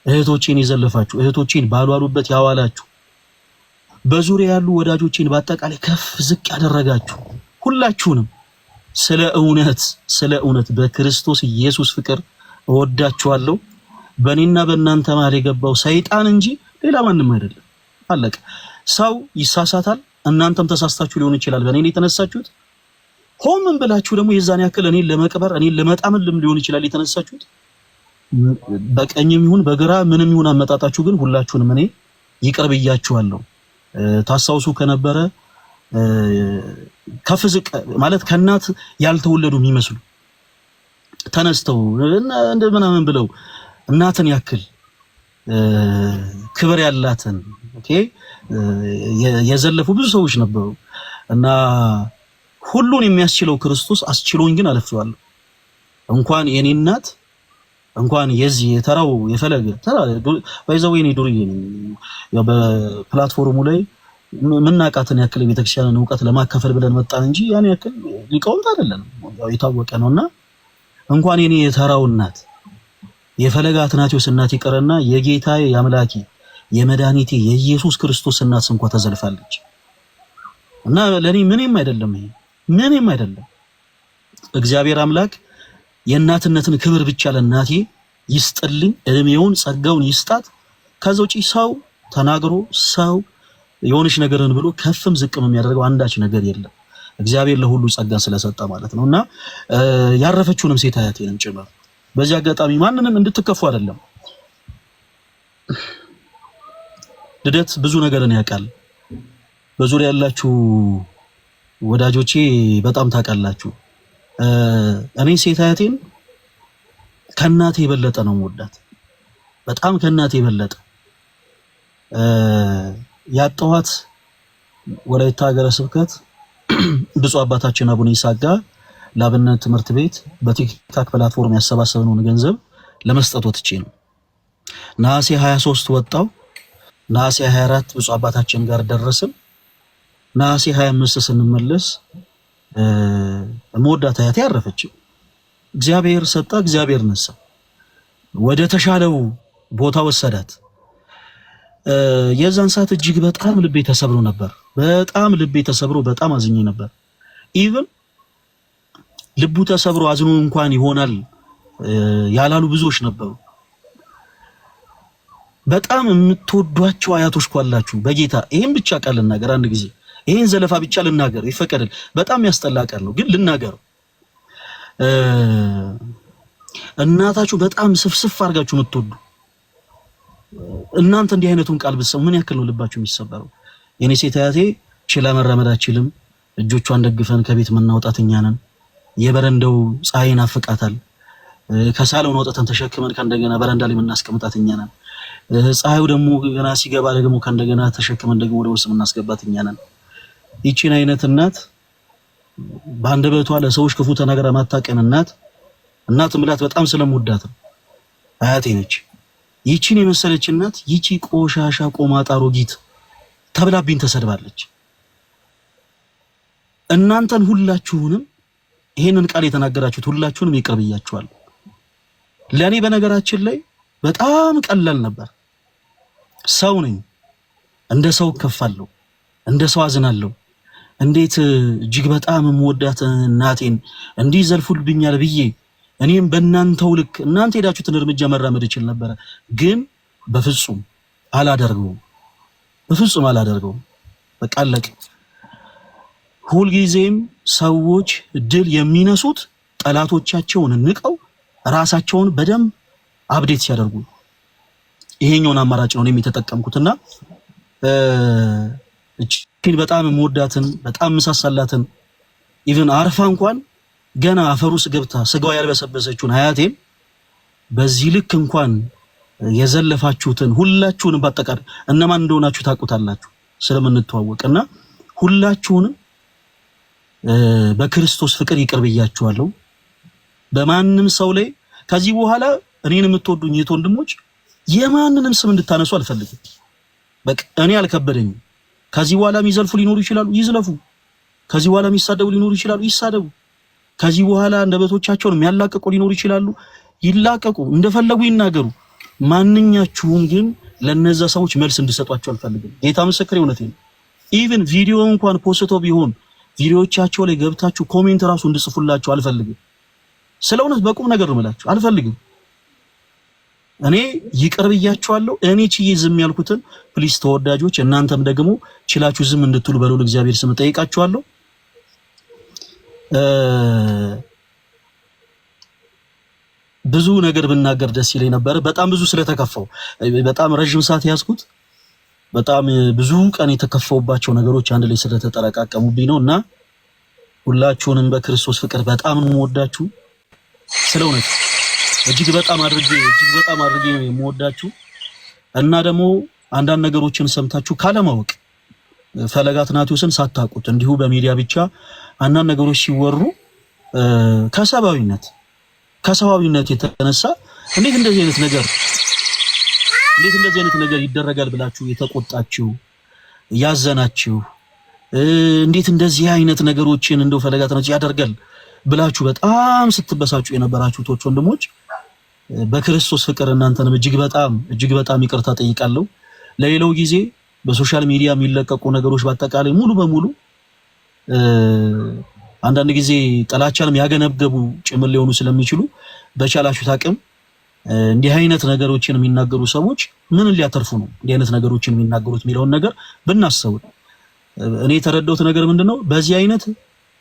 እህቶቼን የዘለፋችሁ እህቶቼን ባልዋሉበት ያዋላችሁ፣ በዙሪያ ያሉ ወዳጆቼን በአጠቃላይ ከፍ ዝቅ ያደረጋችሁ ሁላችሁንም ስለ እውነት በክርስቶስ ኢየሱስ ፍቅር እወዳችኋለሁ። በእኔና በእናንተ መሃል የገባው ሰይጣን እንጂ ሌላ ማንም አይደለም። አለቀ። ሰው ይሳሳታል። እናንተም ተሳስታችሁ ሊሆን ይችላል። በእኔ የተነሳችሁት ሆምን ብላችሁ ደግሞ የዛን ያክል እኔን ለመቅበር እኔን ለመጣምልም ሊሆን ይችላል የተነሳችሁት። በቀኝም ይሁን በግራ ምንም ይሁን አመጣጣችሁ ግን ሁላችሁንም እኔ ይቅር ብያችኋለሁ። ታስታውሱ ከነበረ ከፍ ዝቅ ማለት ከእናት ያልተወለዱ የሚመስሉ ተነስተው እንደ ምናምን ብለው እናትን ያክል ክብር ያላትን የዘለፉ ብዙ ሰዎች ነበሩ እና ሁሉን የሚያስችለው ክርስቶስ አስችሎኝ ግን አለፈዋለሁ። እንኳን የኔ እናት እንኳን የዚህ የተራው የፈለገ ተራ ባይዘው የኔ ዱርዬ ነኝ። ያው በፕላትፎርሙ ላይ ምናቃተን ያክል ቤተክርስቲያንን ዕውቀት ለማካፈል ብለን መጣን እንጂ ያን ያክል ሊቃውንት አይደለንም። ያው የታወቀ ነውና እንኳን የኔ የተራው እናት የፈለገ አትናቴዎስ እናት ይቀርና የጌታዬ የአምላኬ የመድኃኒቴ የኢየሱስ ክርስቶስ እናት እንኳን ተዘልፋለች። እና ለኔ ምንም አይደለም፣ ይሄ ምንም አይደለም። እግዚአብሔር አምላክ የእናትነትን ክብር ብቻ ለእናቴ ይስጥልኝ፣ እድሜውን ጸጋውን ይስጣት። ከዛ ውጪ ሰው ተናግሮ ሰው የሆነች ነገርን ብሎ ከፍም ዝቅም የሚያደርገው አንዳች ነገር የለም። እግዚአብሔር ለሁሉ ጸጋ ስለሰጠ ማለት ነውና ያረፈችውንም ሴት አያቴንም ጭምር በዚህ አጋጣሚ ማንንም እንድትከፉ አይደለም። ልደት ብዙ ነገርን ያውቃል። በዙሪያ ያላችሁ ወዳጆቼ በጣም ታውቃላችሁ። እኔ ሴት አያቴን ከእናቴ የበለጠ ነው የምወዳት፣ በጣም ከእናቴ የበለጠ ያጣኋት ወላይታ ሀገረ ስብከት ብፁዕ አባታችን አቡነ ይስሐቅ ለአብነት ትምህርት ቤት በቲክታክ ፕላትፎርም ያሰባሰብነውን ገንዘብ ለመስጠት ወጥቼ ነው። ነሐሴ 23 ወጣው። ነሐሴ 24 ብፁዕ አባታችን ጋር ደረስን። ነሐሴ 25 ስንመለስ መወዳት አያቴ ያረፈችው። እግዚአብሔር ሰጣ፣ እግዚአብሔር ነሳ። ወደ ተሻለው ቦታ ወሰዳት። የዛን ሰዓት እጅግ በጣም ልቤ ተሰብሮ ነበር። በጣም ልቤ ተሰብሮ በጣም አዝኜ ነበር። ኢቭን ልቡ ተሰብሮ አዝኖ እንኳን ይሆናል ያላሉ ብዙዎች ነበሩ። በጣም የምትወዷቸው አያቶች ኳላችሁ በጌታ ይሄን ብቻ ቃል ልናገር። አንድ ጊዜ ይሄን ዘለፋ ብቻ ልናገር ይፈቀድል። በጣም ያስጠላ ቃል ነው ግን ልናገር። እናታችሁ በጣም ስፍስፍ አድርጋችሁ የምትወዱ እናንተ እንዲህ አይነቱን ቃል ብትሰሙ ምን ያክል ነው ልባችሁ የሚሰበረው? የኔ ሴት አያቴ ችላ መራመድ አትችልም። እጆቿን ደግፈን ከቤት የምናወጣት እኛ ነን። የበረንዳው ፀሐይን አፍቃታል። ከሳሎን ወጥተን ተሸክመን ከእንደገና በረንዳ ላይ የምናስቀምጣት እኛ ነን። ፀሐዩ ደግሞ ገና ሲገባ ደግሞ ከእንደገና ተሸክመን ደግሞ ወደ ውስጥ የምናስገባት እኛ ነን። ይቺን አይነት እናት በአንደበቷ ለሰዎች ክፉ ተናግራ ማታቀን እናት ምላት በጣም ስለምወዳት ነው። አያቴ ነች። ይቺን የመሰለች እናት ይቺ ቆሻሻ ቆማጣ አሮጊት ተብላብኝ ተሰድባለች። እናንተን ሁላችሁንም ይሄንን ቃል የተናገራችሁት ሁላችሁንም ይቅር ብያችኋለሁ። ለኔ በነገራችን ላይ በጣም ቀላል ነበር። ሰው ነኝ፣ እንደ ሰው እከፋለሁ፣ እንደ ሰው አዝናለሁ። እንዴት እጅግ በጣም የምወዳት እናቴን እንዲህ ዘልፉልብኛል ብዬ እኔም በእናንተው ልክ እናንተ ሄዳችሁትን እርምጃ መራመድ እችል ነበረ። ግን በፍጹም አላደርገውም፣ በፍጹም አላደርገውም። በቃ አለቀ። ሁልጊዜም ሰዎች ድል የሚነሱት ጠላቶቻቸውን ንቀው ራሳቸውን በደንብ አፕዴት ሲያደርጉ ይሄኛውን አማራጭ ነው እኔም የተጠቀምኩትና እቺን በጣም የምወዳትን በጣም ምሳሳላትን ኢቭን አርፋ እንኳን ገና አፈሩስ ገብታ ስጋው ያልበሰበሰችውን አያቴን በዚህ ልክ እንኳን የዘለፋችሁትን ሁላችሁንም በአጠቃላይ እነማን እንደሆናችሁ ታውቁታላችሁ ስለምንተዋወቅና ሁላችሁንም በክርስቶስ ፍቅር ይቅር ብያችኋለሁ። በማንም ሰው ላይ ከዚህ በኋላ እኔን የምትወዱኝ የት ወንድሞች የማንንም ስም እንድታነሱ አልፈልግም። በቃ እኔ አልከበደኝም። ከዚህ በኋላ የሚዘልፉ ሊኖሩ ይችላሉ፣ ይዝለፉ። ከዚህ በኋላ የሚሳደቡ ሊኖሩ ይችላሉ፣ ይሳደቡ። ከዚህ በኋላ እንደበቶቻቸውን የሚያላቀቁ ሊኖሩ ይችላሉ፣ ይላቀቁ፣ እንደፈለጉ ይናገሩ። ማንኛችሁም ግን ለነዛ ሰዎች መልስ እንድሰጧቸው አልፈልግም። ጌታ ምስክሬ እውነቴን ነው። ኢቭን ቪዲዮ እንኳን ፖስቶ ቢሆን ቪዲዮዎቻቸው ላይ ገብታችሁ ኮሜንት ራሱ እንድጽፉላችሁ አልፈልግም። ስለእውነት በቁም ነገር ነው የምላችሁ፣ አልፈልግም። እኔ ይቅር ብያችኋለሁ። እኔ ችዬ ዝም ያልኩትን ፕሊስ ተወዳጆች እናንተም ደግሞ ችላችሁ ዝም እንድትሉ በልዑል እግዚአብሔር ስም ጠይቃችኋለሁ። ብዙ ነገር ብናገር ደስ ይለኝ ነበር። በጣም ብዙ ስለተከፋው በጣም ረጅም ሰዓት ያዝኩት። በጣም ብዙ ቀን የተከፋውባቸው ነገሮች አንድ ላይ ስለተጠረቃቀሙብኝ ነውና ሁላችሁንም በክርስቶስ ፍቅር በጣም ነው የምወዳችሁ። ስለእውነት እጅግ በጣም አድርጌ ነው የምወዳችሁ እና ደግሞ አንዳንድ ነገሮችን ሰምታችሁ ካለማወቅ ፈለገ አትናትዮስን ሳታውቁት እንዲሁ በሚዲያ ብቻ አንዳንድ ነገሮች ሲወሩ ከሰዋዊነት የተነሳ እንዴት እንደዚህ አይነት ነገር ይደረጋል ብላችሁ የተቆጣችሁ ያዘናችሁ እንዴት እንደዚህ አይነት ነገሮችን እንደው ፈለገ አትናትዮስ ያደርጋል ብላችሁ በጣም ስትበሳጩ የነበራችሁት ወንድሞች በክርስቶስ ፍቅር እናንተንም እጅግ በጣም ይቅርታ ጠይቃለሁ። ለሌላው ጊዜ በሶሻል ሚዲያ የሚለቀቁ ነገሮች በአጠቃላይ ሙሉ በሙሉ አንዳንድ ጊዜ ጥላቻንም ያገነገቡ ጭምር ሊሆኑ ስለሚችሉ በቻላችሁት አቅም እንዲህ አይነት ነገሮችን የሚናገሩ ሰዎች ምን ሊያተርፉ ነው እንዲህ አይነት ነገሮችን የሚናገሩት የሚለውን ነገር ብናስብ። እኔ የተረዳሁት ነገር ምንድነው በዚህ አይነት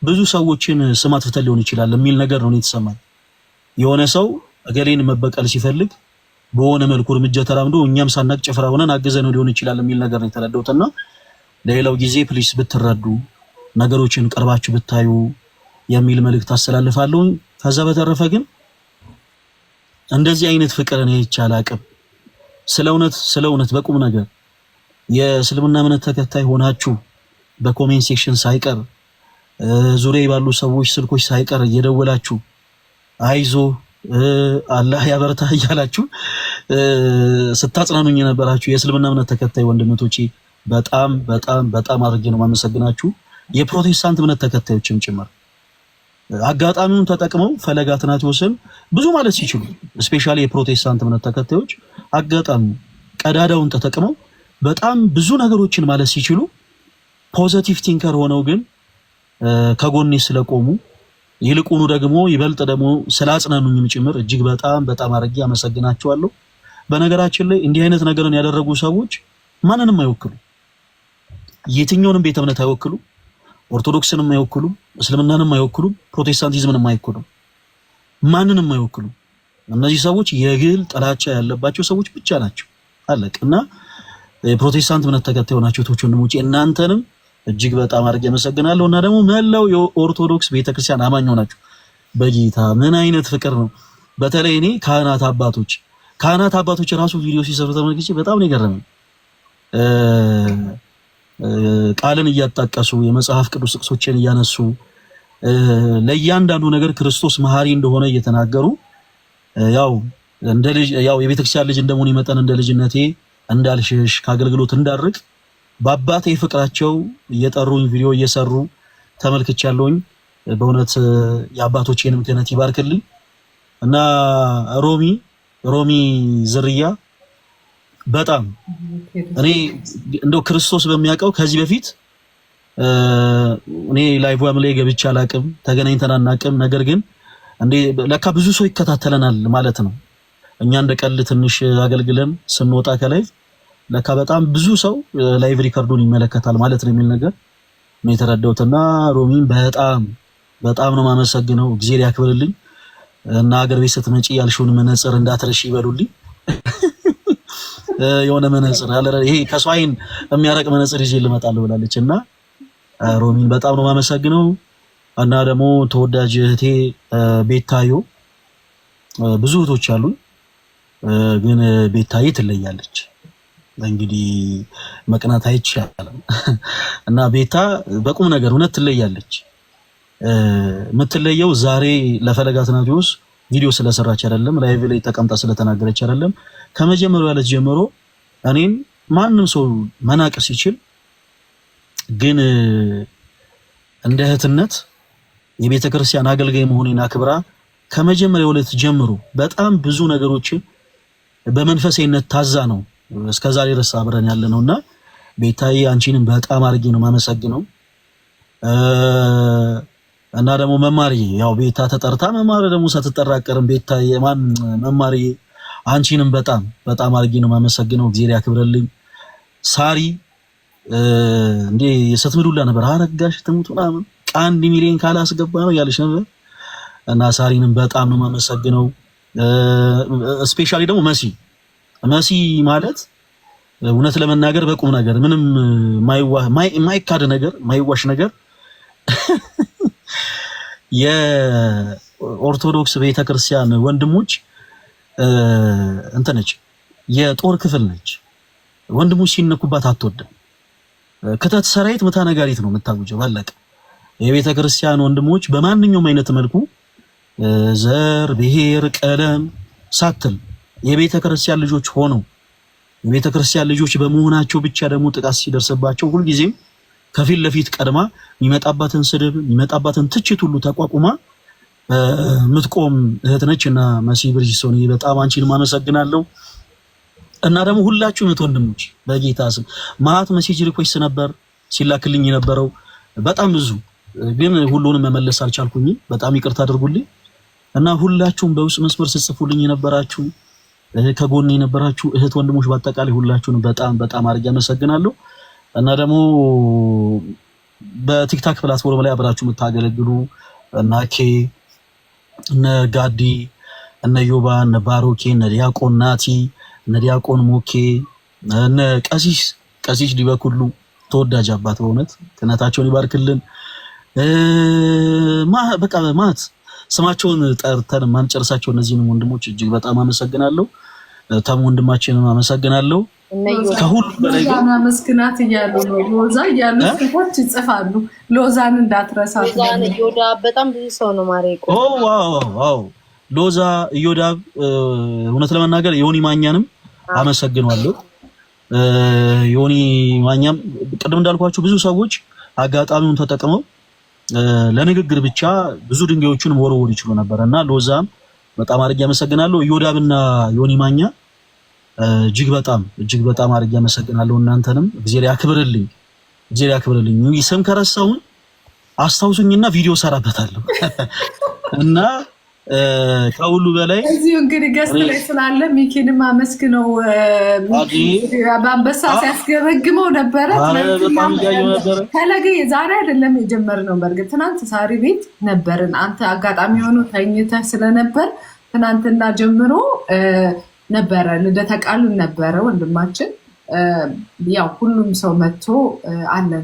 ብዙ ሰዎችን ስም አጥፍተን ሊሆን ይችላል የሚል ነገር ነው የተሰማኝ። የሆነ ሰው እገሌን መበቀል ሲፈልግ በሆነ መልኩ እርምጃ ተራምዶ እኛም ሳናቅ ጭፍራ ሆነን አገዘነው ሊሆን ይችላል የሚል ነገር ነው የተረዳሁትና ለሌላው ጊዜ ፕሊስ ብትረዱ ነገሮችን ቀርባችሁ ብታዩ የሚል መልእክት አስተላልፋለሁ። ከዛ በተረፈ ግን እንደዚህ አይነት ፍቅርን ይቻል አቅም ስለ እውነት በቁም ነገር የእስልምና እምነት ተከታይ ሆናችሁ በኮሜንት ሴክሽን ሳይቀር ዙሪያ ባሉ ሰዎች ስልኮች ሳይቀር እየደወላችሁ አይዞ አላህ ያበርታ እያላችሁ ስታጽናኑኝ የነበራችሁ የእስልምና እምነት ተከታይ ወንድሞቼ በጣም በጣም በጣም አድርጌ ነው ማመሰግናችሁ። የፕሮቴስታንት እምነት ተከታዮችም ጭምር አጋጣሚውን ተጠቅመው ፈለገ አትናቴዎስን ብዙ ማለት ሲችሉ ስፔሻሊ የፕሮቴስታንት እምነት ተከታዮች አጋጣሚ ቀዳዳውን ተጠቅመው በጣም ብዙ ነገሮችን ማለት ሲችሉ ፖዚቲቭ ቲንከር ሆነው ግን ከጎኔ ስለቆሙ ይልቁኑ ደግሞ ይበልጥ ደግሞ ስላጽናኑኝም ጭምር እጅግ በጣም በጣም አድርጌ አመሰግናቸዋለሁ። በነገራችን ላይ እንዲህ አይነት ነገርን ያደረጉ ሰዎች ማንንም አይወክሉ፣ የትኛውንም ቤተ እምነት አይወክሉ፣ ኦርቶዶክስንም አይወክሉ፣ እስልምናንም አይወክሉ፣ ፕሮቴስታንቲዝምንም አይወክሉ፣ ማንንም አይወክሉ። እነዚህ ሰዎች የግል ጥላቻ ያለባቸው ሰዎች ብቻ ናቸው። አለቅና የፕሮቴስታንት እምነት ተከታይ ሆናችሁ ቶች ወንድሞቼ እናንተንም እጅግ በጣም አድርጌ አመሰግናለሁ። እና ደግሞ መላው የኦርቶዶክስ ቤተክርስቲያን አማኝ ሆናችሁ በጌታ ምን አይነት ፍቅር ነው። በተለይ እኔ ካህናት አባቶች ራሱ ቪዲዮ ሲሰሩ ተመልክቼ በጣም ነው የገረመኝ። ቃልን እያጣቀሱ የመጽሐፍ ቅዱስ ጥቅሶችን እያነሱ ለእያንዳንዱ ነገር ክርስቶስ መሐሪ እንደሆነ እየተናገሩ ያው የቤተክርስቲያን ልጅ እንደመሆኔ መጠን እንደ ልጅነቴ እንዳልሽሽ ከአገልግሎት እንዳርቅ በአባቴ ፍቅራቸው እየጠሩኝ ቪዲዮ እየሰሩ ተመልክቻለሁኝ። በእውነት የአባቶቼንም ክህነት ይባርክልኝ እና ሮሚ ዝርያ በጣም እኔ እንደው ክርስቶስ በሚያውቀው ከዚህ በፊት እኔ ላይቭዋም ላይ ገብቼ አላቅም፣ ተገናኝተን አናቅም። ነገር ግን እንዴ ለካ ብዙ ሰው ይከታተለናል ማለት ነው። እኛ እንደቀል ትንሽ አገልግለን ስንወጣ ከላይቭ ለካ በጣም ብዙ ሰው ላይቭ ሪከርዱን ይመለከታል ማለት ነው የሚል ነገር ነው የተረዳሁትና ሮሚን በጣም ነው ማመሰግነው። እግዚአብሔር ያክብርልኝ እና ሀገር ቤት ስትመጪ ያልሽውን መነጽር እንዳትረሺ ይበሉልኝ። የሆነ መነጽር አለ ይሄ ከሰው ዓይን የሚያረቅ መነጽር ይዤ ልመጣለሁ ብላለች እና ሮሚን በጣም ነው ማመሰግነው። እና ደግሞ ተወዳጅ እህቴ ቤታዮ ብዙ እህቶች አሉኝ ግን ቤታዬ ትለያለች። እንግዲህ መቅናት አይቻልም እና ቤታ በቁም ነገር እውነት ትለያለች። የምትለየው ዛሬ ለፈለገ አትናቴዎስ ቪዲዮ ስለሰራች አይደለም፣ ላይቭ ላይ ተቀምጣ ስለተናገረች አይደለም። ከመጀመሪያው ያለች ጀምሮ እኔን ማንም ሰው መናቅ ሲችል ግን እንደ እህትነት የቤተ ክርስቲያን አገልጋይ መሆኔን አክብራ ከመጀመሪያው ዕለት ጀምሮ በጣም ብዙ ነገሮችን በመንፈሳዊነት ታዛ ነው እስከዛሬ ድረስ አብረን ያለነውና ቤታዬ አንቺንም በጣም አድርጌ ነው ማመሰግነው። እና ደግሞ መማሪ ያው ቤታ ተጠርታ መማሪ ደግሞ ሳትጠራቀርም ቤታዬ መማሪ አንቺንም በጣም አድርጌ ነው ማመሰግነው። እግዚአብሔር ያክብርልኝ። ሳሪ እንዴ ስትምዱላ ነበር አረጋሽ ትሙት ምናምን 1 ሚሊዮን ካላስገባ ነው ያለሽ ነበር እና ሳሪንም በጣም ነው ማመሰግነው። ስፔሻሊ ደግሞ መሲ ማለት እውነት ለመናገር በቁም ነገር ምንም ማይካድ ነገር ማይዋሽ ነገር የኦርቶዶክስ ቤተክርስቲያን ወንድሞች እንተነች የጦር ክፍል ነች። ወንድሞች ሲነኩባት አትወድም። ክተት ሰራዊት መታ ነጋሪት ነው የምታውጀው። ባለቀ የቤተክርስቲያን ወንድሞች በማንኛውም አይነት መልኩ ዘር፣ ብሔር፣ ቀለም ሳትል የቤተክርስቲያን ልጆች ሆነው የቤተክርስቲያን ልጆች በመሆናቸው ብቻ ደግሞ ጥቃት ሲደርስባቸው ሁልጊዜም ከፊት ለፊት ቀድማ የሚመጣባትን ስድብ የሚመጣባትን ትችት ሁሉ ተቋቁማ ምትቆም እህት ነች እና መሲ ብርጅስቶን በጣም አንቺን ማመሰግናለሁ። እና ደግሞ ሁላችሁም እህት ወንድሞች በጌታ ስም ማት ሜሴጅ ሪኩዌስት ነበር ሲላክልኝ የነበረው በጣም ብዙ ግን ሁሉንም መመለስ አልቻልኩኝም። በጣም ይቅርታ አድርጉልኝ። እና ሁላችሁም በውስጥ መስመር ጽፉልኝ የነበራችሁ ከጎኔ የነበራችሁ እህት ወንድሞች በአጠቃላይ ሁላችሁንም በጣም አድርጌ አመሰግናለሁ። እና ደግሞ በቲክታክ ፕላትፎርም ላይ አብራችሁ የምታገለግሉ እና ኬ እነ ጋዲ እነ ዮባ እነ ባሮኬ እነ ዲያቆን ናቲ እነ ዲያቆን ሞኬ እነ ቀሲስ ዲበኩሉ ተወዳጅ አባት በእውነት ክህነታቸውን ይባርክልን። በቃ ማለት ስማቸውን ጠርተን ማንጨርሳቸው እነዚህንም ወንድሞች እጅግ በጣም አመሰግናለሁ። ተም ወንድማችንን አመሰግናለሁ። ከሁሉ በላይ ሎዛን አመስግናት እያሉ ነው። ሎዛ እያሉ ሰዎች ይጽፋሉ። ሎዛን እንዳትረሳት። ሎዛን እዮዳብ በጣም ብዙ ሰው ነው ማሬቆ። ዋው ሎዛ እዮዳብ፣ እውነት ለመናገር ዮኒ ማኛንም አመሰግናለሁ። ዮኒ ማኛም ቅድም እንዳልኳችሁ ብዙ ሰዎች አጋጣሚውን ተጠቅመው ለንግግር ብቻ ብዙ ድንጋዮችን መወርወር ይችሉ ነበርና ሎዛም በጣም አድርጌ አመሰግናለሁ። እዮዳብና ዮኒ ማኛ እጅግ በጣም አድርጌ አመሰግናለሁ። እናንተንም እግዚአብሔር ያክብርልኝ። ስም ከረሳውን አስታውሱኝና ቪዲዮ ሰራበታለሁ እና ከሁሉ በላይ እዚሁ እንግዲህ ገስት ላይ ስላለ ሚኪንም አመስግነው። በአንበሳ ሲያስገበግመው ነበረ። ፈለገ ዛሬ አይደለም የጀመርነው፣ በእርግጥ ትናንት ሳሪ ቤት ነበርን። አንተ አጋጣሚ ሆኖ ተኝተህ ስለነበር ትናንትና ጀምሮ ነበረ ልደተ ቃሉን ነበረ ወንድማችን። ያው ሁሉም ሰው መጥቶ አለን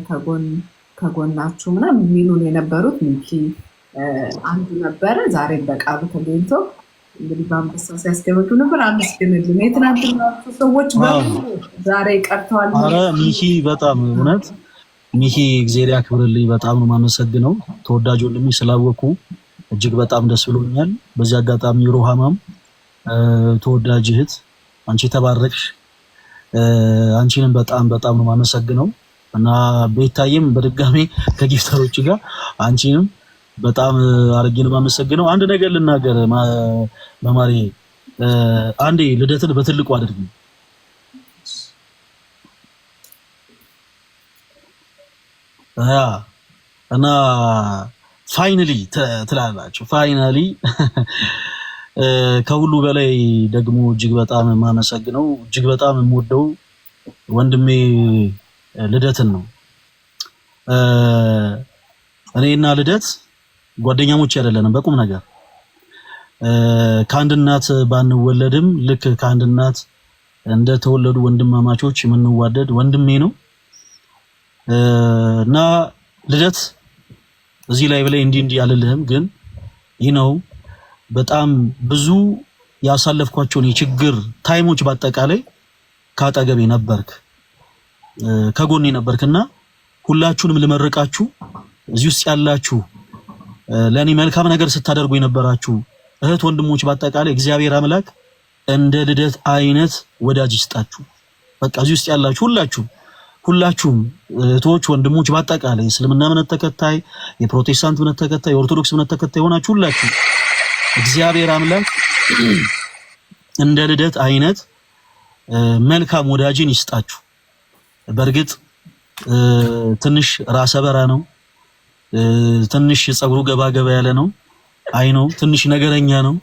ከጎናችሁ ምናምን የሚሉን የነበሩት ሚኪ አንዱ ነበረ። ዛሬ በቃሉ ተገኝቶ እንግዲህ በአንበሳ ሲያስገበግብ ነበር። አመስግንልን። የትናንትና ሰዎች ዛሬ ቀርተዋል። ሚኪ በጣም እውነት ሚኪ እግዚአብሔር ያክብርልኝ። በጣም ነው የማመሰግነው። ተወዳጅ ወንድሜ ስላወኩ እጅግ በጣም ደስ ብሎኛል። በዚህ አጋጣሚ ሮሃማም ተወዳጅ እህት አንቺ ተባረክሽ። አንቺንም በጣም ነው የማመሰግነው እና ቤታዬም በድጋሜ ከጊፍተሮች ጋር አንቺንም በጣም አርጌ ነው የማመሰግነው። አንድ ነገር ልናገር መማሪ፣ አንዴ ልደትን በትልቁ አድርጊ። እና ፋይናሊ ትላላችሁ። ፋይናሊ ከሁሉ በላይ ደግሞ እጅግ በጣም የማመሰግነው እጅግ በጣም የምወደው ወንድሜ ልደትን ነው። እኔና ልደት ጓደኛሞች አይደለንም በቁም ነገር። ከአንድ እናት ባንወለድም ልክ ከአንድ እናት እንደተወለዱ ወንድማማቾች የምንዋደድ ወንድሜ ነው እና ልደት እዚህ ላይ ብላይ እንዲህ አልልህም፣ ግን ይህ ነው በጣም ብዙ ያሳለፍኳቸውን የችግር ታይሞች በአጠቃላይ ካጠገቤ ነበርክ፣ ከጎኔ ነበርክና ሁላችሁንም ልመርቃችሁ እዚህ ውስጥ ያላችሁ ለኔ መልካም ነገር ስታደርጉ የነበራችሁ እህት ወንድሞች በአጠቃላይ እግዚአብሔር አምላክ እንደ ልደት አይነት ወዳጅ ይስጣችሁ። በቃ እዚህ ውስጥ ያላችሁ ሁላችሁም እህቶች ወንድሞች በአጠቃላይ እስልምና እምነት ተከታይ፣ የፕሮቴስታንት እምነት ተከታይ፣ የኦርቶዶክስ እምነት ተከታይ ሆናችሁ ሁላችሁ እግዚአብሔር አምላክ እንደ ልደት አይነት መልካም ወዳጅን ይስጣችሁ። በእርግጥ ትንሽ ራሰ በራ ነው፣ ትንሽ ጸጉሩ ገባ ያለ ነው፣ አይ ነው ትንሽ ነገረኛ ነው።